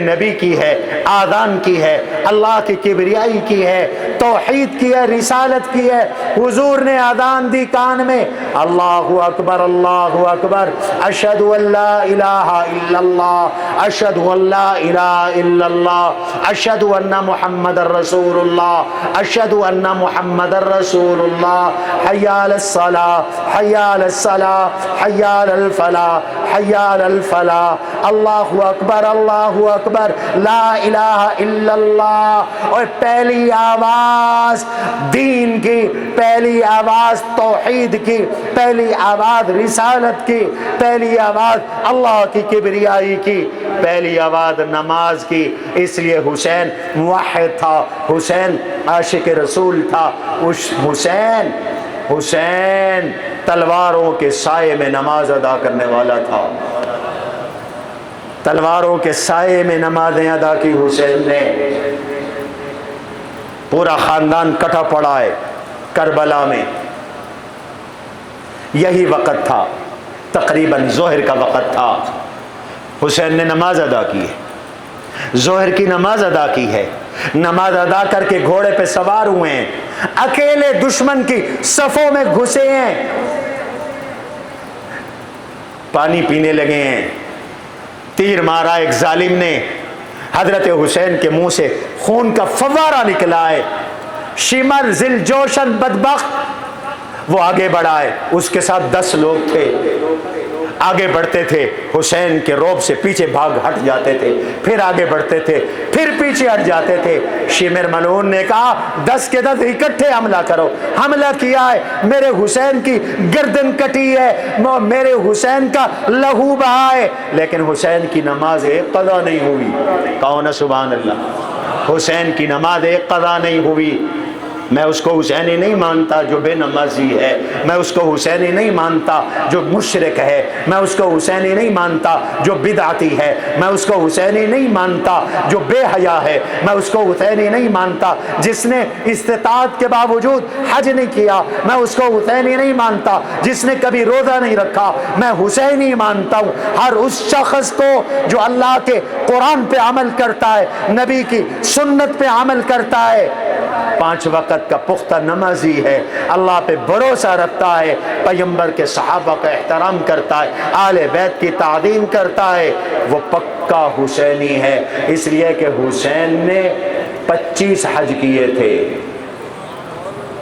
نبی کی ہے، آذان کی ہے، اللہ کی کبریائی کی ہے، توحید کی ہے، رسالت کی ہے۔ حضور نے آذان دی کان میں، اللہ اکبر اللہ اکبر، اشہد ان لا الہ الا اللہ، اشہد ان لا الہ الا اللہ، اشہد ان محمد رسول اللہ، اشہد ان محمد رسول اللہ، حی علی الصلاۃ، حی علی الصلاۃ، حی علی الفلاح، حی علی الفلاح، اللہ اکبر اللہ اکبر، لا الہ الا اللہ۔ اور پہلی آواز دین کی، پہلی آواز توحید کی، پہلی آواز رسالت کی، پہلی آواز اللہ کی کبریائی کی، پہلی آواز نماز کی۔ اس لیے حسین موحد تھا، حسین عاشق رسول تھا، حسین تلواروں کے سائے میں نماز ادا کرنے والا تھا، تلواروں کے سائے میں نمازیں ادا کی حسین نے۔ پورا خاندان کٹا پڑا ہے کربلا میں، یہی وقت تھا، تقریباً ظہر کا وقت تھا، حسین نے نماز ادا کی ہے، ظہر کی نماز ادا کی ہے، نماز ادا کر کے گھوڑے پہ سوار ہوئے ہیں، اکیلے دشمن کی صفوں میں گھسے ہیں، پانی پینے لگے ہیں، تیر مارا ایک ظالم نے، حضرت حسین کے منہ سے خون کا فوارہ نکلا ہے، شمر ذل جوشن بدبخت وہ آگے بڑھا ہے، اس کے ساتھ 10 لوگ تھے، آگے بڑھتے تھے، حسین کے روب سے پیچھے بھاگ ہٹ جاتے تھے، پھر آگے بڑھتے تھے، پھر پیچھے ہٹ جاتے تھے۔ شمر ملعون نے کہا 10 کے 10 اکٹھے حملہ کرو، حملہ کیا ہے، میرے حسین کی گردن کٹی ہے، میرے حسین کا لہو بہا ہے، لیکن حسین کی نماز ایک قضا نہیں ہوئی۔ کہو نا سبحان اللہ، حسین کی نماز ایک قضا نہیں ہوئی۔ میں اس کو حسینی نہیں مانتا جو بے نمازی ہے، میں اس کو حسینی نہیں مانتا جو مشرک ہے، میں اس کو حسینی نہیں مانتا جو بدعتی ہے، میں اس کو حسینی نہیں مانتا جو بے حیا ہے، میں اس کو حسینی نہیں مانتا جس نے استطاعت کے باوجود حج نہیں کیا، میں اس کو حسینی نہیں مانتا جس نے کبھی روزہ نہیں رکھا، میں حسینی مانتا ہوں ہر اس شخص کو جو اللہ کے قرآن پہ عمل کرتا ہے، نبی کی سنت پہ عمل کرتا ہے، 5 وقت کا پختہ نمازی ہے، اللہ پہ بھروسہ رکھتا ہے، پیغمبر کے صحابہ کا احترام کرتا ہے، آل بیت کی تعظیم کرتا ہے، وہ پکا حسینی ہے۔ اس لیے کہ حسین نے 25 حج کیے تھے۔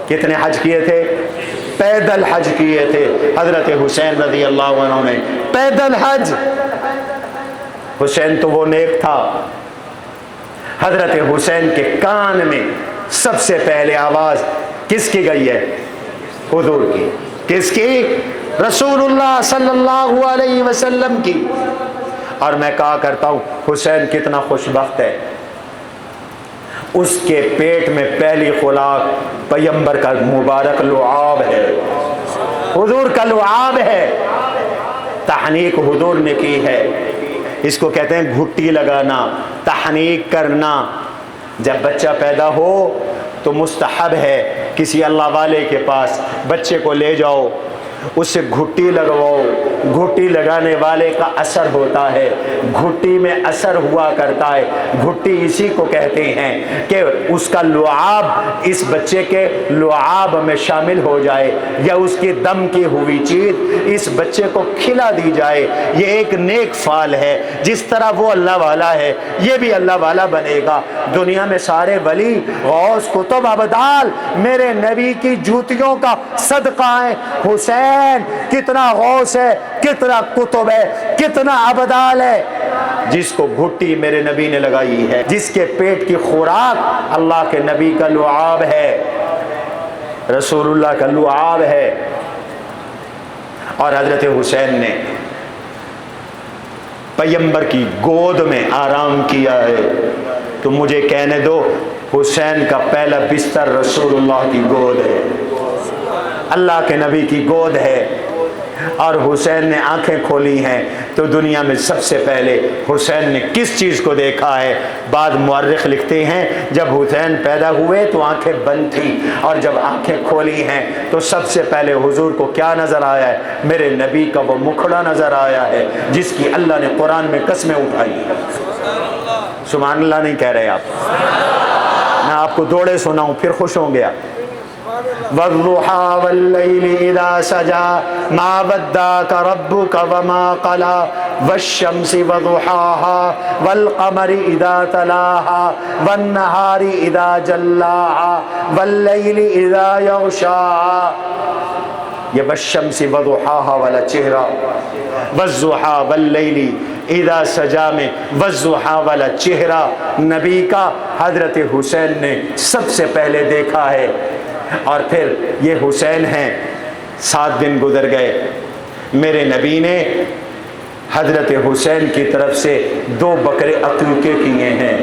کتنے حج کیے تھے؟ پیدل حج کیے تھے حضرت حسین رضی اللہ عنہ نے، پیدل حج۔ حسین تو وہ نیک تھا، حضرت حسین کے کان میں سب سے پہلے آواز کس کی گئی ہے؟ حضور کی۔ کس کی؟ رسول اللہ صلی اللہ علیہ وسلم کی. اور میں کہا کرتا ہوں حسین کتنا خوش بخت ہے، اس کے پیٹ میں پہلی خوراک پیغمبر کا مبارک لعاب ہے، حضور کا لعاب ہے. تحنیک حضور نے کی ہے، اس کو کہتے ہیں گھٹی لگانا، تحنیک کرنا. جب بچہ پیدا ہو تو مستحب ہے کسی اللہ والے کے پاس بچے کو لے جاؤ، اس سے گھٹی لگواؤ. گھٹی لگانے والے کا اثر ہوتا ہے، گھٹی میں اثر ہوا کرتا ہے. گھٹی اسی کو کہتے ہیں کہ اس کا لعاب اس بچے کے لعاب میں شامل ہو جائے، یا اس کی دم کی ہوئی چیز اس بچے کو کھلا دی جائے. یہ ایک نیک فعل ہے. جس طرح وہ اللہ والا ہے یہ بھی اللہ والا بنے گا. دنیا میں سارے ولی غوث کتب ابدال میرے نبی کی جوتیوں کا صدقہ ہے. حسین کتنا غوث ہے، کتنا کتب ہے، کتنا ابدال ہے. جس کو گھٹی میرے نبی نے لگائی ہے، جس کے پیٹ کی خوراک اللہ کے نبی کا لعاب ہے، رسول اللہ کا لعاب ہے. اور حضرت حسین نے پیغمبر کی گود میں آرام کیا ہے. تو مجھے کہنے دو، حسین کا پہلا بستر رسول اللہ کی گود ہے، اللہ کے نبی کی گود ہے. اور حسین نے آنکھیں کھولی ہیں تو دنیا میں سب سے پہلے حسین نے کس چیز کو دیکھا ہے؟ بعد مورخ لکھتے ہیں جب حسین پیدا ہوئے تو آنکھیں بند تھیں، اور جب آنکھیں کھولی ہیں تو سب سے پہلے حضور کو کیا نظر آیا ہے؟ میرے نبی کا وہ مکھڑا نظر آیا ہے جس کی اللہ نے قرآن میں قسمیں اٹھائی. سبحان اللہ نہیں کہہ رہے آپ؟ میں آپ کو دوڑے سناؤں پھر خوش ہوں گے آپ. والضحى والليل إذا سجى ما ودعك ربك وما قلى والشمس وضحاها والقمر إذا تلاها والنهار إذا جلاها والليل إذا يغشاها. یہ والشمس وضحاها والا چہرہ والضحى والليل اذا سجا میں والضحى والا چہرہ نبی کا حضرت حسین نے سب سے پہلے دیکھا ہے. اور پھر یہ حسین ہیں. 7 دن گزر گئے، میرے نبی نے حضرت حسین کی طرف سے 2 بکرے عقیقے کیے ہیں،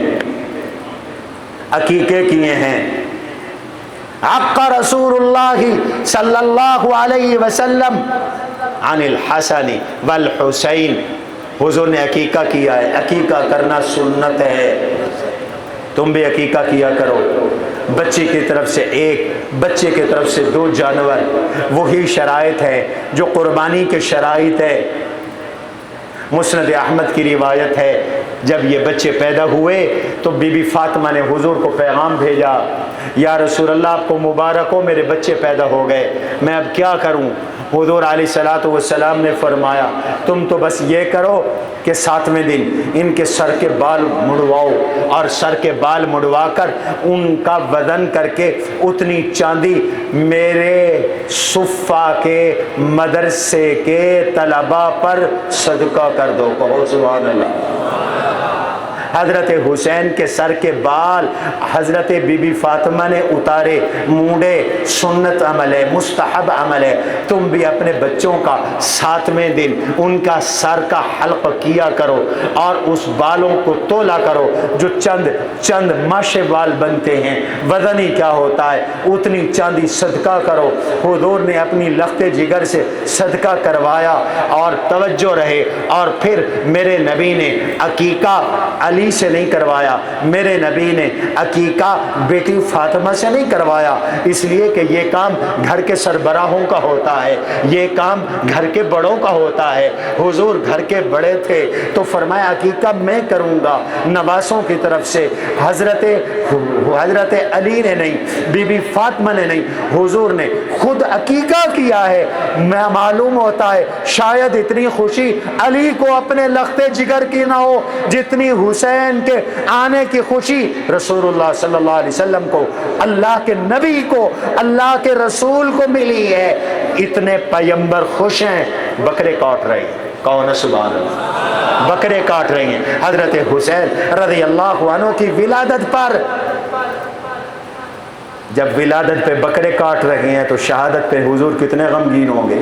عقیقے کیے ہیں. عق رسول اللہ صلی اللہ علیہ وسلم عن الحسن والحسین. حضور نے عقیقہ کیا ہے. عقیقہ کرنا سنت ہے، تم بھی عقیقہ کیا کرو. بچے کی طرف سے 1، بچے کی طرف سے 2 جانور. وہی شرائط ہے جو قربانی کے شرائط ہے. مسند احمد کی روایت ہے جب یہ بچے پیدا ہوئے تو بی بی فاطمہ نے حضور کو پیغام بھیجا، یا رسول اللہ آپ کو مبارک ہو میرے بچے پیدا ہو گئے، میں اب کیا کروں؟ حضور علیہ الصلوۃ والسلام نے فرمایا تم تو بس یہ کرو کہ 7ویں دن ان کے سر کے بال مڑواؤ، اور سر کے بال مڑوا کر ان کا وزن کر کے اتنی چاندی میرے صفہ کے مدرسے کے طلباء پر صدقہ کر دو. کہو سبحان اللہ. حضرت حسین کے سر کے بال حضرت بی بی فاطمہ نے اتارے، مونڈے. سنت عمل ہے، مستحب عمل ہے. تم بھی اپنے بچوں کا 7ویں دن ان کا سر کا حلق کیا کرو اور اس بالوں کو تولا کرو جو چند ماشے بال بنتے ہیں. وزن ہی کیا ہوتا ہے، اتنی چاندی صدقہ کرو. حضور نے اپنی لخت جگر سے صدقہ کروایا اور توجہ رہے. اور پھر میرے نبی نے عقیقہ علی سے نہیں کروایا، میرے نبی نے عقیقہ بیٹی فاطمہ سے نہیں کروایا، اس لیے کہ یہ کام گھر کے سربراہوں کا ہوتا ہے، یہ کام گھر کے بڑوں کا ہوتا ہے. حضور گھر کے بڑے تھے تو فرمایا عقیقہ میں کروں گا نواسوں کی طرف سے. حضرت علی نے نہیں، بی بی فاطمہ نے نہیں، حضور نے خود عقیقہ کیا ہے. میں معلوم ہوتا ہے شاید اتنی خوشی علی کو اپنے لخت جگر کی نہ ہو جتنی حسین کے آنے کی خوشی رسول اللہ صلی اللہ علیہ وسلم کو، اللہ کے نبی کو، اللہ کے رسول کو ملی ہے. اتنے پیغمبر خوش ہیں، بکرے کاٹ رہے ہیں. کون؟ سبحان اللہ. بکرے کاٹ رہے ہیں. حضرت حسین رضی اللہ عنہ کی ولادت پر جب ولادت پہ بکرے کاٹ رہے ہیں تو شہادت پہ حضور کتنے غمگین ہوں گے.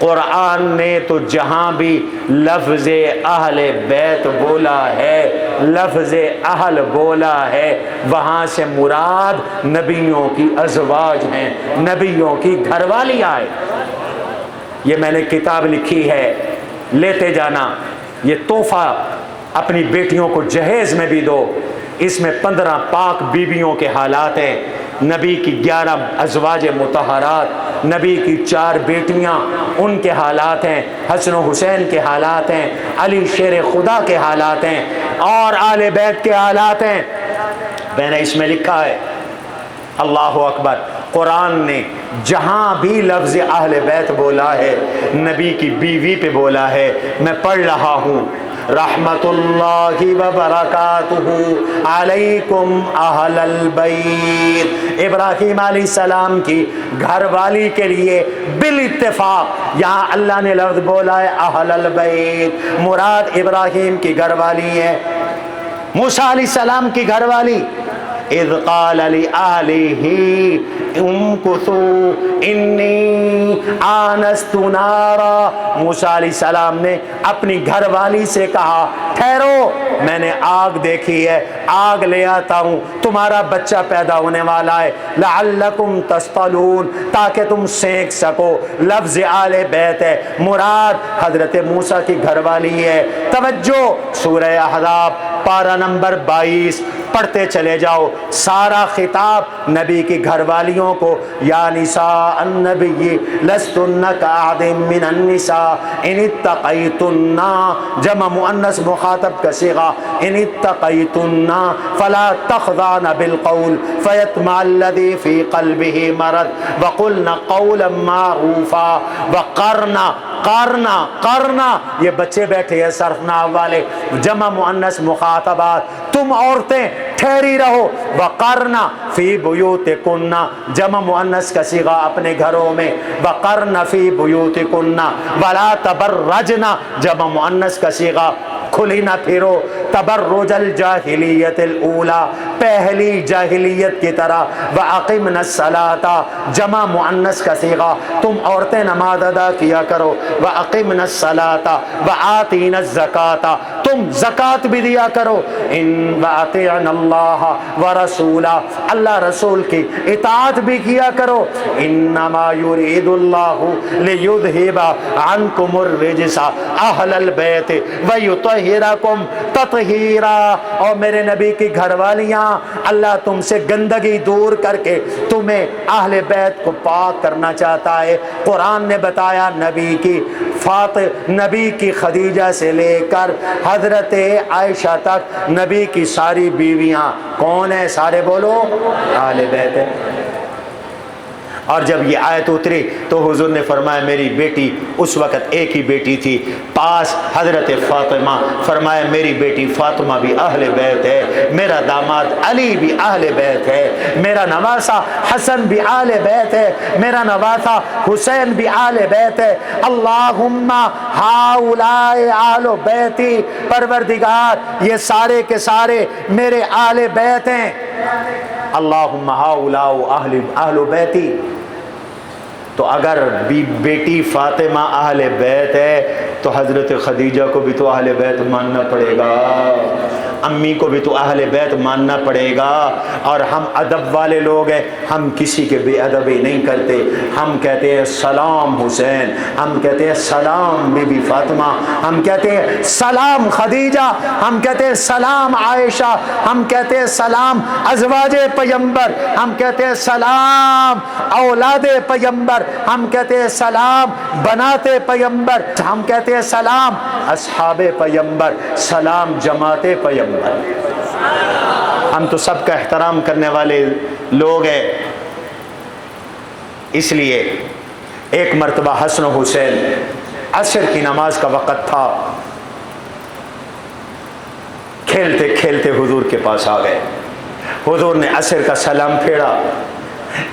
قرآن نے تو جہاں بھی لفظ اہل بیت بولا ہے، لفظ اہل بولا ہے، وہاں سے مراد نبیوں کی ازواج ہیں، نبیوں کی گھر والی آئے۔ یہ میں نے کتاب لکھی ہے، لیتے جانا، یہ تحفہ اپنی بیٹیوں کو جہیز میں بھی دو۔ اس میں 15 پاک بیویوں کے حالات ہیں، نبی کی 11 ازواج مطہرات، نبی کی 4 بیٹیاں، ان کے حالات ہیں، حسن و حسین کے حالات ہیں، علی شیر خدا کے حالات ہیں، اور آل بیت کے حالات ہیں۔ میں نے اس میں لکھا ہے، اللہ اکبر، قرآن نے جہاں بھی لفظ اہل بیت بولا ہے، نبی کی بیوی پہ بولا ہے۔ میں پڑھ رہا ہوں، رحمت اللہ وبرکاتہ علیکم اہل البیت۔ ابراہیم علیہ السلام کی گھر والی کے لیے بالاتفاق یہاں اللہ نے لفظ بولا ہے اہل البیت، مراد ابراہیم کی گھر والی ہے، موسیٰ علیہ السلام کی گھر والی۔ اذ قال لأهله امكثوا انی آنست نارا، موسیٰ علیہ السلام نے اپنی گھر والی سے کہا ٹھہرو، میں نے آگ دیکھی ہے، آگ لے آتا ہوں، تمہارا بچہ پیدا ہونے والا ہے، لعلکم تصطلون، تاکہ تم سینک سکو۔ لفظ آل بیت ہے، مراد حضرت موسیٰ کی گھر والی ہے۔ توجہ، سورہ احزاب پارہ نمبر 22 پڑھتے چلے جاؤ، سارا خطاب نبی کی گھر والیوں کو، یا نساء النبی لستن کاحد من النساء ان اتقیتن، جمع مؤنث مخاطب کا صیغہ، ان اتقیتن فلا تخضعن بالقول فیطمع الذی فی قلبہ مرض وقلن قولا معروفا قرنا یہ بچے بیٹھے ہیں صرف نحو والے، جمع مؤنث مخاطبات، تم عورتیں ٹھہری رہو، وقرنا فی بیوتکن، جمع مؤنث کا صیغہ اپنے گھروں میں، وقرنا فی بیوتکن ولا تبرجن، جمع مؤنث کا صیغہ، کھلی نہ پھرو، تبرج الجاہلیت الاولی، پہلی جاہلیت کی طرح، واقمنا الصلاۃ، جمع مؤنث کا صیغہ، تم عورتیں نماز ادا کیا کرو، واقمنا الصلاۃ وآتینا الزکاۃ، تم زکوٰۃ بھی دیا کرو، ان واطعنا اللہ ورسولہ، اللہ رسول کی اطاعت بھی کیا کرو، انما یرید اللہ لیذہب عنکم الرجس اہل البیت ویطہرکم تطہیرا، اور میرے نبی کی گھر والیاں، اللہ تم سے گندگی دور کر کے تمہیں اہل بیت کو پاک کرنا چاہتا ہے۔ قرآن نے بتایا نبی کی خدیجہ سے لے کر حضرت عائشہ تک نبی کی ساری بیویاں کون ہیں؟ سارے بولو، اہل بیت ہے۔ اور جب یہ آیت اتری تو حضور نے فرمایا میری بیٹی، اس وقت ایک ہی بیٹی تھی پاس، حضرت فاطمہ، فرمایا میری بیٹی فاطمہ بھی اہل بیت ہے، میرا داماد علی بھی اہل بیت ہے، میرا نواسہ حسن بھی اہل بیت ہے، میرا نواسہ حسین بھی اہل بیت ہے۔ اللہم ہؤلاء اہل بیتی، پروردگار یہ سارے کے سارے میرے اہل بیت ہیں۔ اللہم ہؤلاء اہل بیتی، تو اگر بیٹی فاطمہ اہل بیت ہے تو حضرت خدیجہ کو بھی تو اہل بیت ماننا پڑے گا، امی کو بھی تو اہل بیت ماننا پڑے گا۔ اور ہم ادب والے لوگ ہیں، ہم کسی کے بے ادبی نہیں کرتے، ہم کہتے ہیں سلام حسین، ہم کہتے ہیں سلام بی بی فاطمہ، ہم کہتے ہیں سلام خدیجہ، ہم کہتے ہیں سلام عائشہ، ہم کہتے ہیں سلام ازواج پیمبر، ہم کہتے ہیں سلام اولاد پیمبر، ہم کہتے ہیں سلام بنات پیمبر، ہم کہتے ہیں سلام اصحاب پیمبر، سلام جماعت پیمبر۔ ہم تو سب کا احترام کرنے والے لوگ ہیں۔ اس لیے ایک مرتبہ حسن و حسین، عصر کی نماز کا وقت تھا، کھیلتے کھیلتے حضور کے پاس آ گئے، حضور نے عصر کا سلام پھیرا،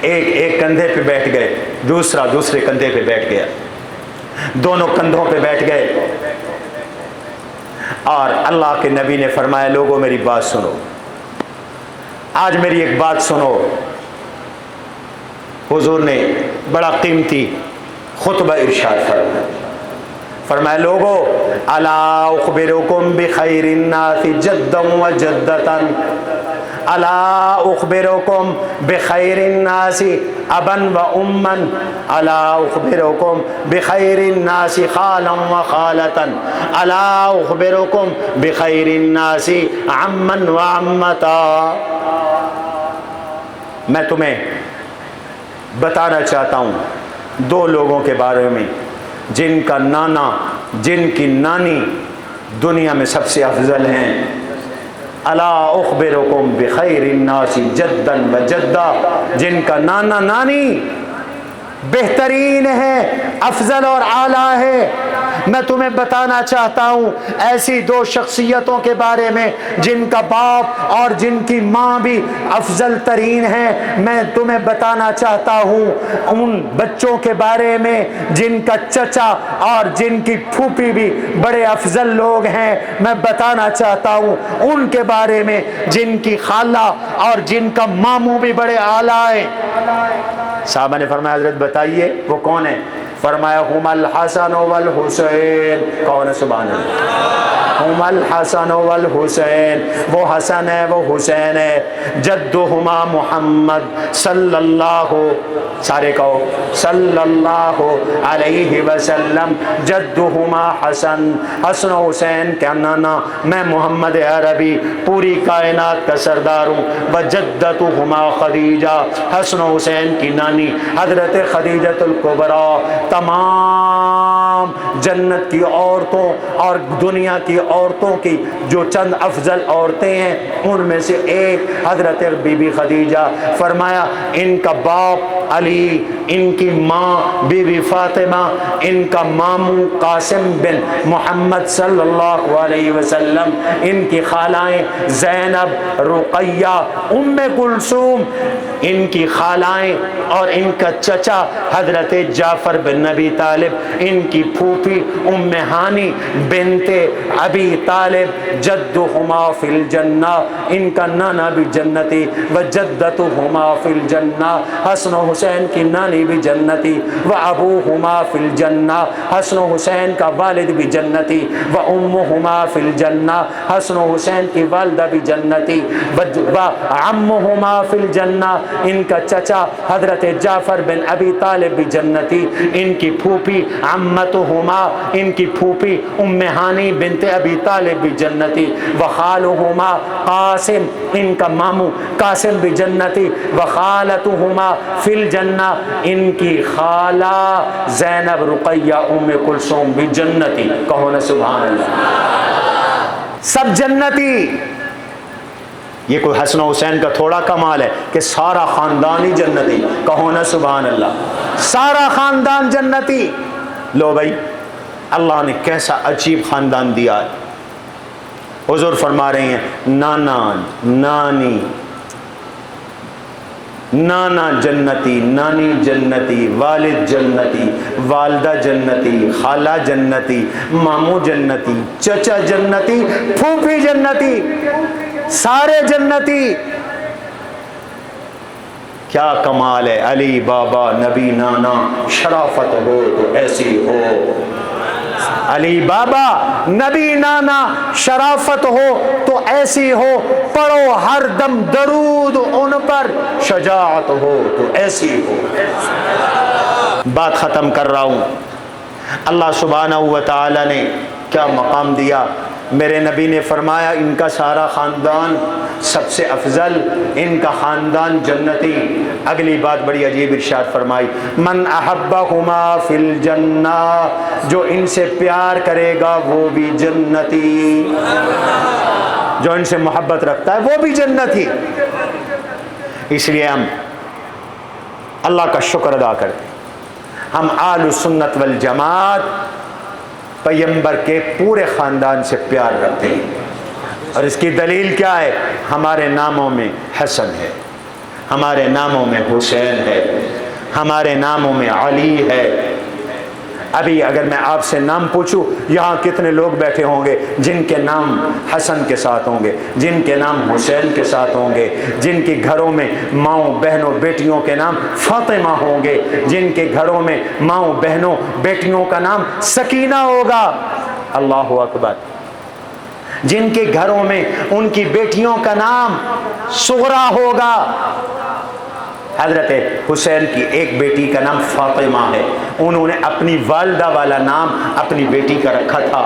ایک کندھے پہ بیٹھ گئے، دوسرا دوسرے کندھے پہ بیٹھ گیا، دونوں کندھوں پہ بیٹھ گئے، اور اللہ کے نبی نے فرمایا لوگوں میری بات سنو، آج میری ایک بات سنو۔ حضور نے بڑا قیمتی خطبہ ارشاد فرمایا لوگو الا اخبرکم بخیر الناس جدا و جدتا، الا اخبرکم بخیر الناس ابا و اما، الا اخبرکم بخیر الناس خالا و خالتا، الا اخبرکم بخیر الناس عما و عمتا۔ میں تمہیں بتانا چاہتا ہوں دو لوگوں کے بارے میں جن کا نانا جن کی نانی دنیا میں سب سے افضل ہیں۔ الا اخبرکم بخیر الناس جدا و جدہ، جن کا نانا نانی بہترین ہے، افضل اور اعلیٰ ہے۔ میں تمہیں بتانا چاہتا ہوں ایسی دو شخصیتوں کے بارے میں جن کا باپ اور جن کی ماں بھی افضل ترین ہے۔ میں تمہیں بتانا چاہتا ہوں ان بچوں کے بارے میں جن کا چچا اور جن کی پھوپھی بھی بڑے افضل لوگ ہیں۔ میں بتانا چاہتا ہوں ان کے بارے میں جن کی خالہ اور جن کا ماموں بھی بڑے اعلیٰ ہیں۔ صحابہ نے فرمایا حضرت بتائیے وہ کون ہے؟ فرمایا ہم الحسن والحسین۔ کون ہے؟ سبحان اللہ۔ ہم الحسن والحسین، وہ حسن ہے وہ حسین ہے۔ جدہما محمد صلی اللہ، سارے کہو صلی اللہ علیہ وسلم، جدہما حسن، حسن و حسین کیا نانا میں محمد عربی پوری کائنات کا سردار ہوں۔ وجدتہما خدیجہ، حسن و حسین کی نانی حضرت خدیجۃ الکبریٰ، تمام جنت کی عورتوں اور دنیا کی عورتوں کی جو چند افضل عورتیں ہیں ان میں سے ایک حضرت بی بی خدیجہ۔ فرمایا ان کا باپ علی، ان کی ماں بی بی فاطمہ، ان کا ماموں قاسم بن محمد صلی اللہ علیہ وسلم، ان کی خالائیں زینب، رقیہ، ام کلثوم، ان کی خالائیں اور ان کا چچا حضرت جعفر بن نبی طالب، ان کی پھوپھی ام ہانی بنت ابی طالب، جدہما فی الجنہ، ان کا نانا بھی جنتی، وجدتہما فی الجنہ، حسن و حسین کی نانی بھی جنتی، وابوہما فی الجنہ، حسن و حسین کا والد بھی جنتی، وامہما فی الجنہ، حسن و حسین کی والدہ بھی جنتی، وعمہما فی الجنہ، ان کا چچا حضرت جعفر بن ابی طالب بھی جنتی، ان کی پھوپھی عمتہما، ان کی پھوپھی ام ہانی بنت ابی طالب بھی جنتی، وخالہما قاسم، ان کا ماموں قاسم بھی جنتی، وخالتہما فی الجنہ، ان کی خالہ زینب رقیہ ام کلثوم بھی جنتی۔ کہو نا سبحان اللہ، سب جنتی۔ یہ کوئی حسن و حسین کا تھوڑا کمال ہے کہ سارا خاندان ہی جنتی؟ کہو نا سبحان اللہ، سارا خاندان جنتی۔ لو بھائی اللہ نے کیسا عجیب خاندان دیا ہے۔ حضور فرما رہے ہیں نانا نانی، نانا جنتی، نانی جنتی، والد جنتی، والدہ جنتی، خالہ جنتی، ماموں جنتی، چچا جنتی، پھوپھی جنتی، سارے جنتی۔ کیا کمال ہے! علی بابا نبی نانا، شرافت ہو تو ایسی ہو۔ علی بابا نبی نانا، شرافت ہو تو ایسی ہو، پڑھو ہر دم درود ان پر، شجاعت ہو تو ایسی ہو۔ بات ختم کر رہا ہوں۔ اللہ سبحانہ و تعالی نے کیا مقام دیا! میرے نبی نے فرمایا ان کا سارا خاندان سب سے افضل، ان کا خاندان جنتی۔ اگلی بات بڑی عجیب ارشاد فرمائی، من احبہما فی الجنہ، جو ان سے پیار کرے گا وہ بھی جنتی، جو ان سے محبت رکھتا ہے وہ بھی جنتی۔ اس لیے ہم اللہ کا شکر ادا کرتے ہیں، ہم اہل سنت والجماعت پیغمبر کے پورے خاندان سے پیار رکھتے ہیں، اور اس کی دلیل کیا ہے؟ ہمارے ناموں میں حسن ہے، ہمارے ناموں میں حسین ہے، ہمارے ناموں میں علی ہے، ابھی اگر میں آپ سے نام پوچھوں یہاں کتنے لوگ بیٹھے ہوں گے جن کے نام حسن کے ساتھ ہوں گے، جن کے نام حسین کے ساتھ ہوں گے، جن کے گھروں میں ماؤں بہنوں بیٹیوں کے نام فاطمہ ہوں گے، جن کے گھروں میں ماؤں بہنوں بیٹیوں کا نام سکینہ ہوگا، اللہ اکبر، جن کے گھروں میں ان کی بیٹیوں کا نام صغرا ہوگا۔ حضرت حسین کی ایک بیٹی کا نام فاطمہ ہے، انہوں نے اپنی والدہ والا نام اپنی بیٹی کا رکھا تھا۔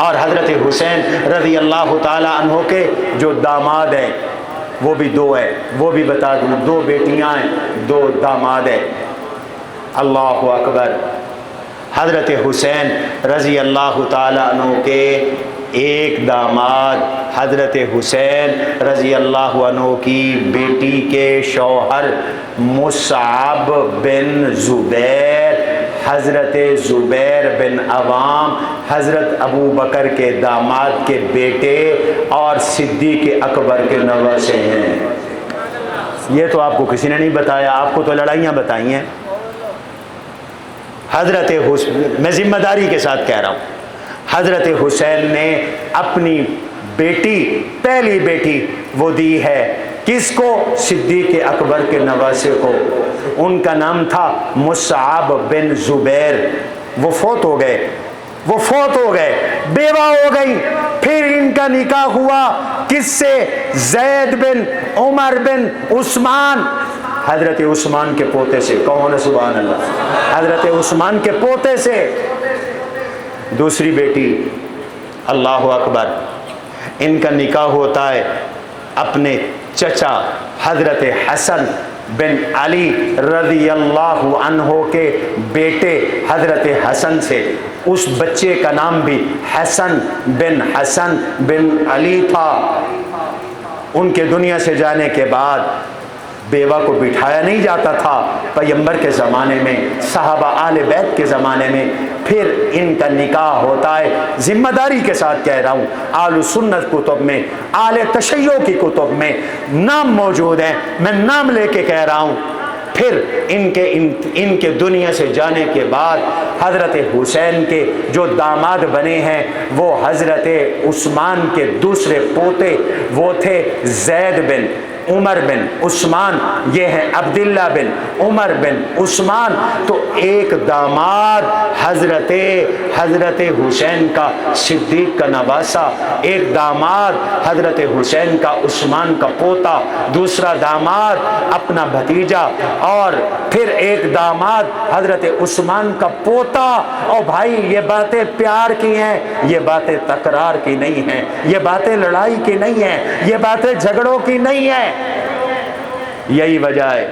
اور حضرت حسین رضی اللہ تعالی عنہ کے جو داماد ہیں وہ بھی دو ہیں، وہ بھی بتا دوں، دو بیٹیاں ہیں، دو داماد ہیں، اللہ اکبر۔ حضرت حسین رضی اللہ تعالی عنہ کے ایک داماد حضرت حسین رضی اللہ عنہ کی بیٹی کے شوہر مصعب بن زبیر، حضرت زبیر بن عوام، حضرت ابو بکر کے داماد کے بیٹے اور صدیق اکبر کے نواسے ہیں۔ یہ تو آپ کو کسی نے نہیں بتایا، آپ کو تو لڑائیاں بتائی ہیں۔ حضرت حسین، میں ذمہ داری کے ساتھ کہہ رہا ہوں، حضرت حسین نے اپنی بیٹی، پہلی بیٹی وہ دی ہے کس کو؟ صدیق اکبر کے نواسے کو، ان کا نام تھا مصعب بن زبیر۔ وہ فوت ہو گئے، وہ فوت ہو گئے، بیوہ ہو گئی، پھر ان کا نکاح ہوا کس سے؟ زید بن عمر بن عثمان، حضرت عثمان کے پوتے سے، کون ہے سبحان اللہ، حضرت عثمان کے پوتے سے۔ دوسری بیٹی، اللہ اکبر، ان کا نکاح ہوتا ہے اپنے چچا حضرت حسن بن علی رضی اللہ عنہ کے بیٹے حضرت حسن سے۔ اس بچے کا نام بھی حسن بن علی تھا۔ ان کے دنیا سے جانے کے بعد بیوہ کو بٹھایا نہیں جاتا تھا پیغمبر کے زمانے میں، صحابہ آل بیت کے زمانے میں، پھر ان کا نکاح ہوتا ہے، ذمہ داری کے ساتھ کہہ رہا ہوں، آل سنت کتب میں، آل تشیع کی کتب میں نام موجود ہیں، میں نام لے کے کہہ رہا ہوں۔ پھر ان کے دنیا سے جانے کے بعد حضرت حسین کے جو داماد بنے ہیں وہ حضرت عثمان کے دوسرے پوتے، وہ تھے زید بن عمر بن عثمان، یہ ہے عبداللہ بن عمر بن عثمان۔ تو ایک داماد حضرت حسین کا صدیق کا نواسا، ایک داماد حضرت حسین کا عثمان کا پوتا، دوسرا داماد اپنا بھتیجا، اور پھر ایک داماد حضرت عثمان کا پوتا۔ اور بھائی یہ باتیں پیار کی ہیں، یہ باتیں تکرار کی نہیں ہیں، یہ باتیں لڑائی کی نہیں ہیں، یہ باتیں جھگڑوں کی نہیں ہیں۔ یہی وجہ ہے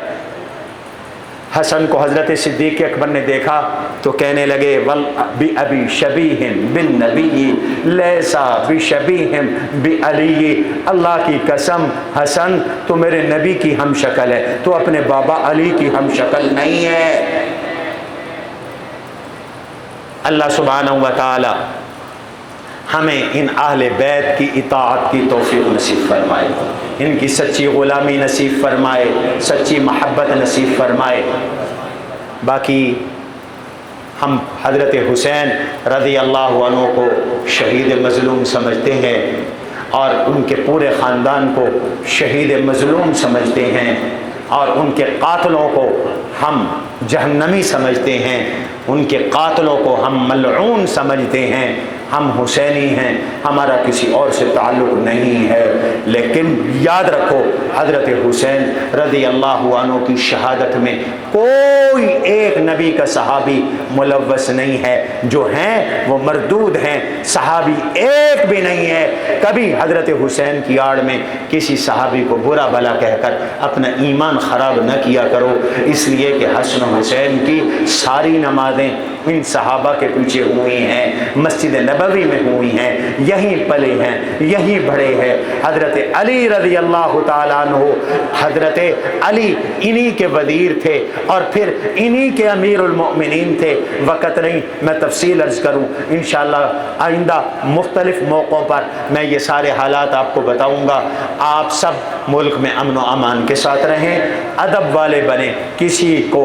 حسن کو حضرت صدیق اکبر نے دیکھا تو کہنے لگے وَبِأَبِي شَبِيهٍ بِالنَّبِيِّ لَيْسَ بِشَبِيهٍ بِعَلِيِّ، اللہ کی قسم حسن تو میرے نبی کی ہم شکل ہے، تو اپنے بابا علی کی ہم شکل نہیں ہے۔ اللہ سبحانہ و تعالی ہمیں ان اہل بیت کی اطاعت کی توفیق نصیب فرمائے، ان کی سچی غلامی نصیب فرمائے، سچی محبت نصیب فرمائے۔ باقی ہم حضرت حسین رضی اللہ عنہ کو شہید مظلوم سمجھتے ہیں اور ان کے پورے خاندان کو شہید مظلوم سمجھتے ہیں، اور ان کے قاتلوں کو ہم جہنمی سمجھتے ہیں، ان کے قاتلوں کو ہم ملعون سمجھتے ہیں۔ ہم حسینی ہیں، ہمارا کسی اور سے تعلق نہیں ہے، لیکن یاد رکھو حضرت حسین رضی اللہ عنہ کی شہادت میں کوئی ایک نبی کا صحابی ملوث نہیں ہے، جو ہیں وہ مردود ہیں، صحابی ایک بھی نہیں ہے۔ کبھی حضرت حسین کی آڑ میں کسی صحابی کو برا بھلا کہہ کر اپنا ایمان خراب نہ کیا کرو، اس لیے کہ حسن و حسین کی ساری نمازیں ان صحابہ کے پیچھے ہوئی ہیں، مسجد نبوی میں ہوئی ہیں، یہیں پلے ہیں، یہیں بڑھے ہیں۔ حضرت علی رضی اللہ تعالیٰ عنہ، حضرت علی انہی کے وزیر تھے اور پھر انہی کے امیر المؤمنین تھے۔ وقت نہیں میں تفصیل عرض کروں، انشاءاللہ آئندہ مختلف موقعوں پر میں یہ سارے حالات آپ کو بتاؤں گا۔ آپ سب ملک میں امن و امان کے ساتھ رہیں، ادب والے بنیں، کسی کو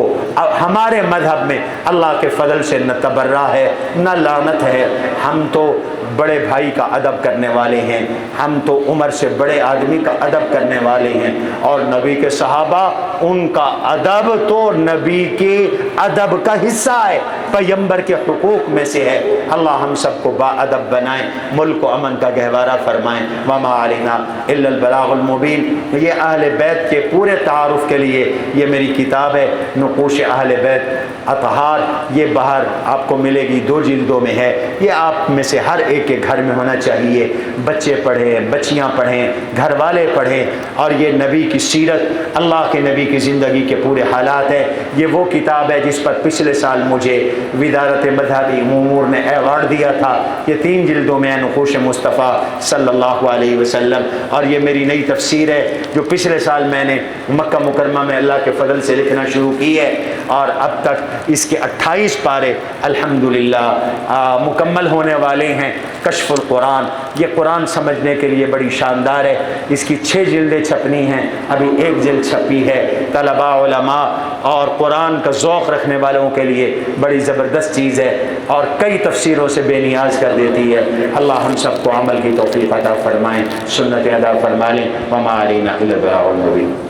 ہمارے مذہب میں اللہ کے فضل سے نہ تبرہ ہے نہ لعنت ہے. ہم تو بڑے بھائی کا ادب کرنے والے ہیں، ہم تو عمر سے بڑے آدمی کا ادب کرنے والے ہیں، اور نبی کے صحابہ ان کا ادب تو نبی کے ادب کا حصہ ہے، پیغمبر کے حقوق میں سے ہے. اللہ ہم سب کو با ادب بنائیں، ملک و امن کا گہوارہ فرمائیں. وما علینا الا البلاغ المبین. یہ اہل بیت کے پورے تعارف کے لیے یہ میری کتاب ہے نقوش اہل بیت اطہار. یہ باہر آپ کو ملے گی، 2 جلدوں میں ہے. یہ آپ میں سے ہر ایک کے گھر میں ہونا چاہیے. بچے پڑھیں، بچیاں پڑھیں، گھر والے پڑھیں. اور یہ نبی کی سیرت، اللہ کے نبی کی زندگی کے پورے حالات ہے. یہ وہ کتاب ہے جس پر پچھلے سال مجھے وزارت مذہبی امور نے ایوارڈ دیا تھا. یہ 3 جلدوں میں ہے نقوش مصطفیٰ صلی اللہ علیہ وسلم. اور یہ میری نئی تفسیر ہے جو پچھلے سال میں نے مکہ مکرمہ میں اللہ کے فضل سے لکھنا شروع کی ہے، اور اب تک اس کے 28 پارے الحمدللہ مکمل ہونے والے ہیں. کشف القرآن، یہ قرآن سمجھنے کے لیے بڑی شاندار ہے. اس کی 6 جلدیں چھپنی ہیں، ابھی 1 جلد چھپی ہے. طلباء، علماء اور قرآن کا ذوق رکھنے والوں کے لیے بڑی زبردست چیز ہے، اور کئی تفسیروں سے بے نیاز کر دیتی ہے. اللہ ہم سب کو عمل کی توفیق عطا فرمائیں، سنت ادا فرما لیں. وما علینا الا البلاغ المبین.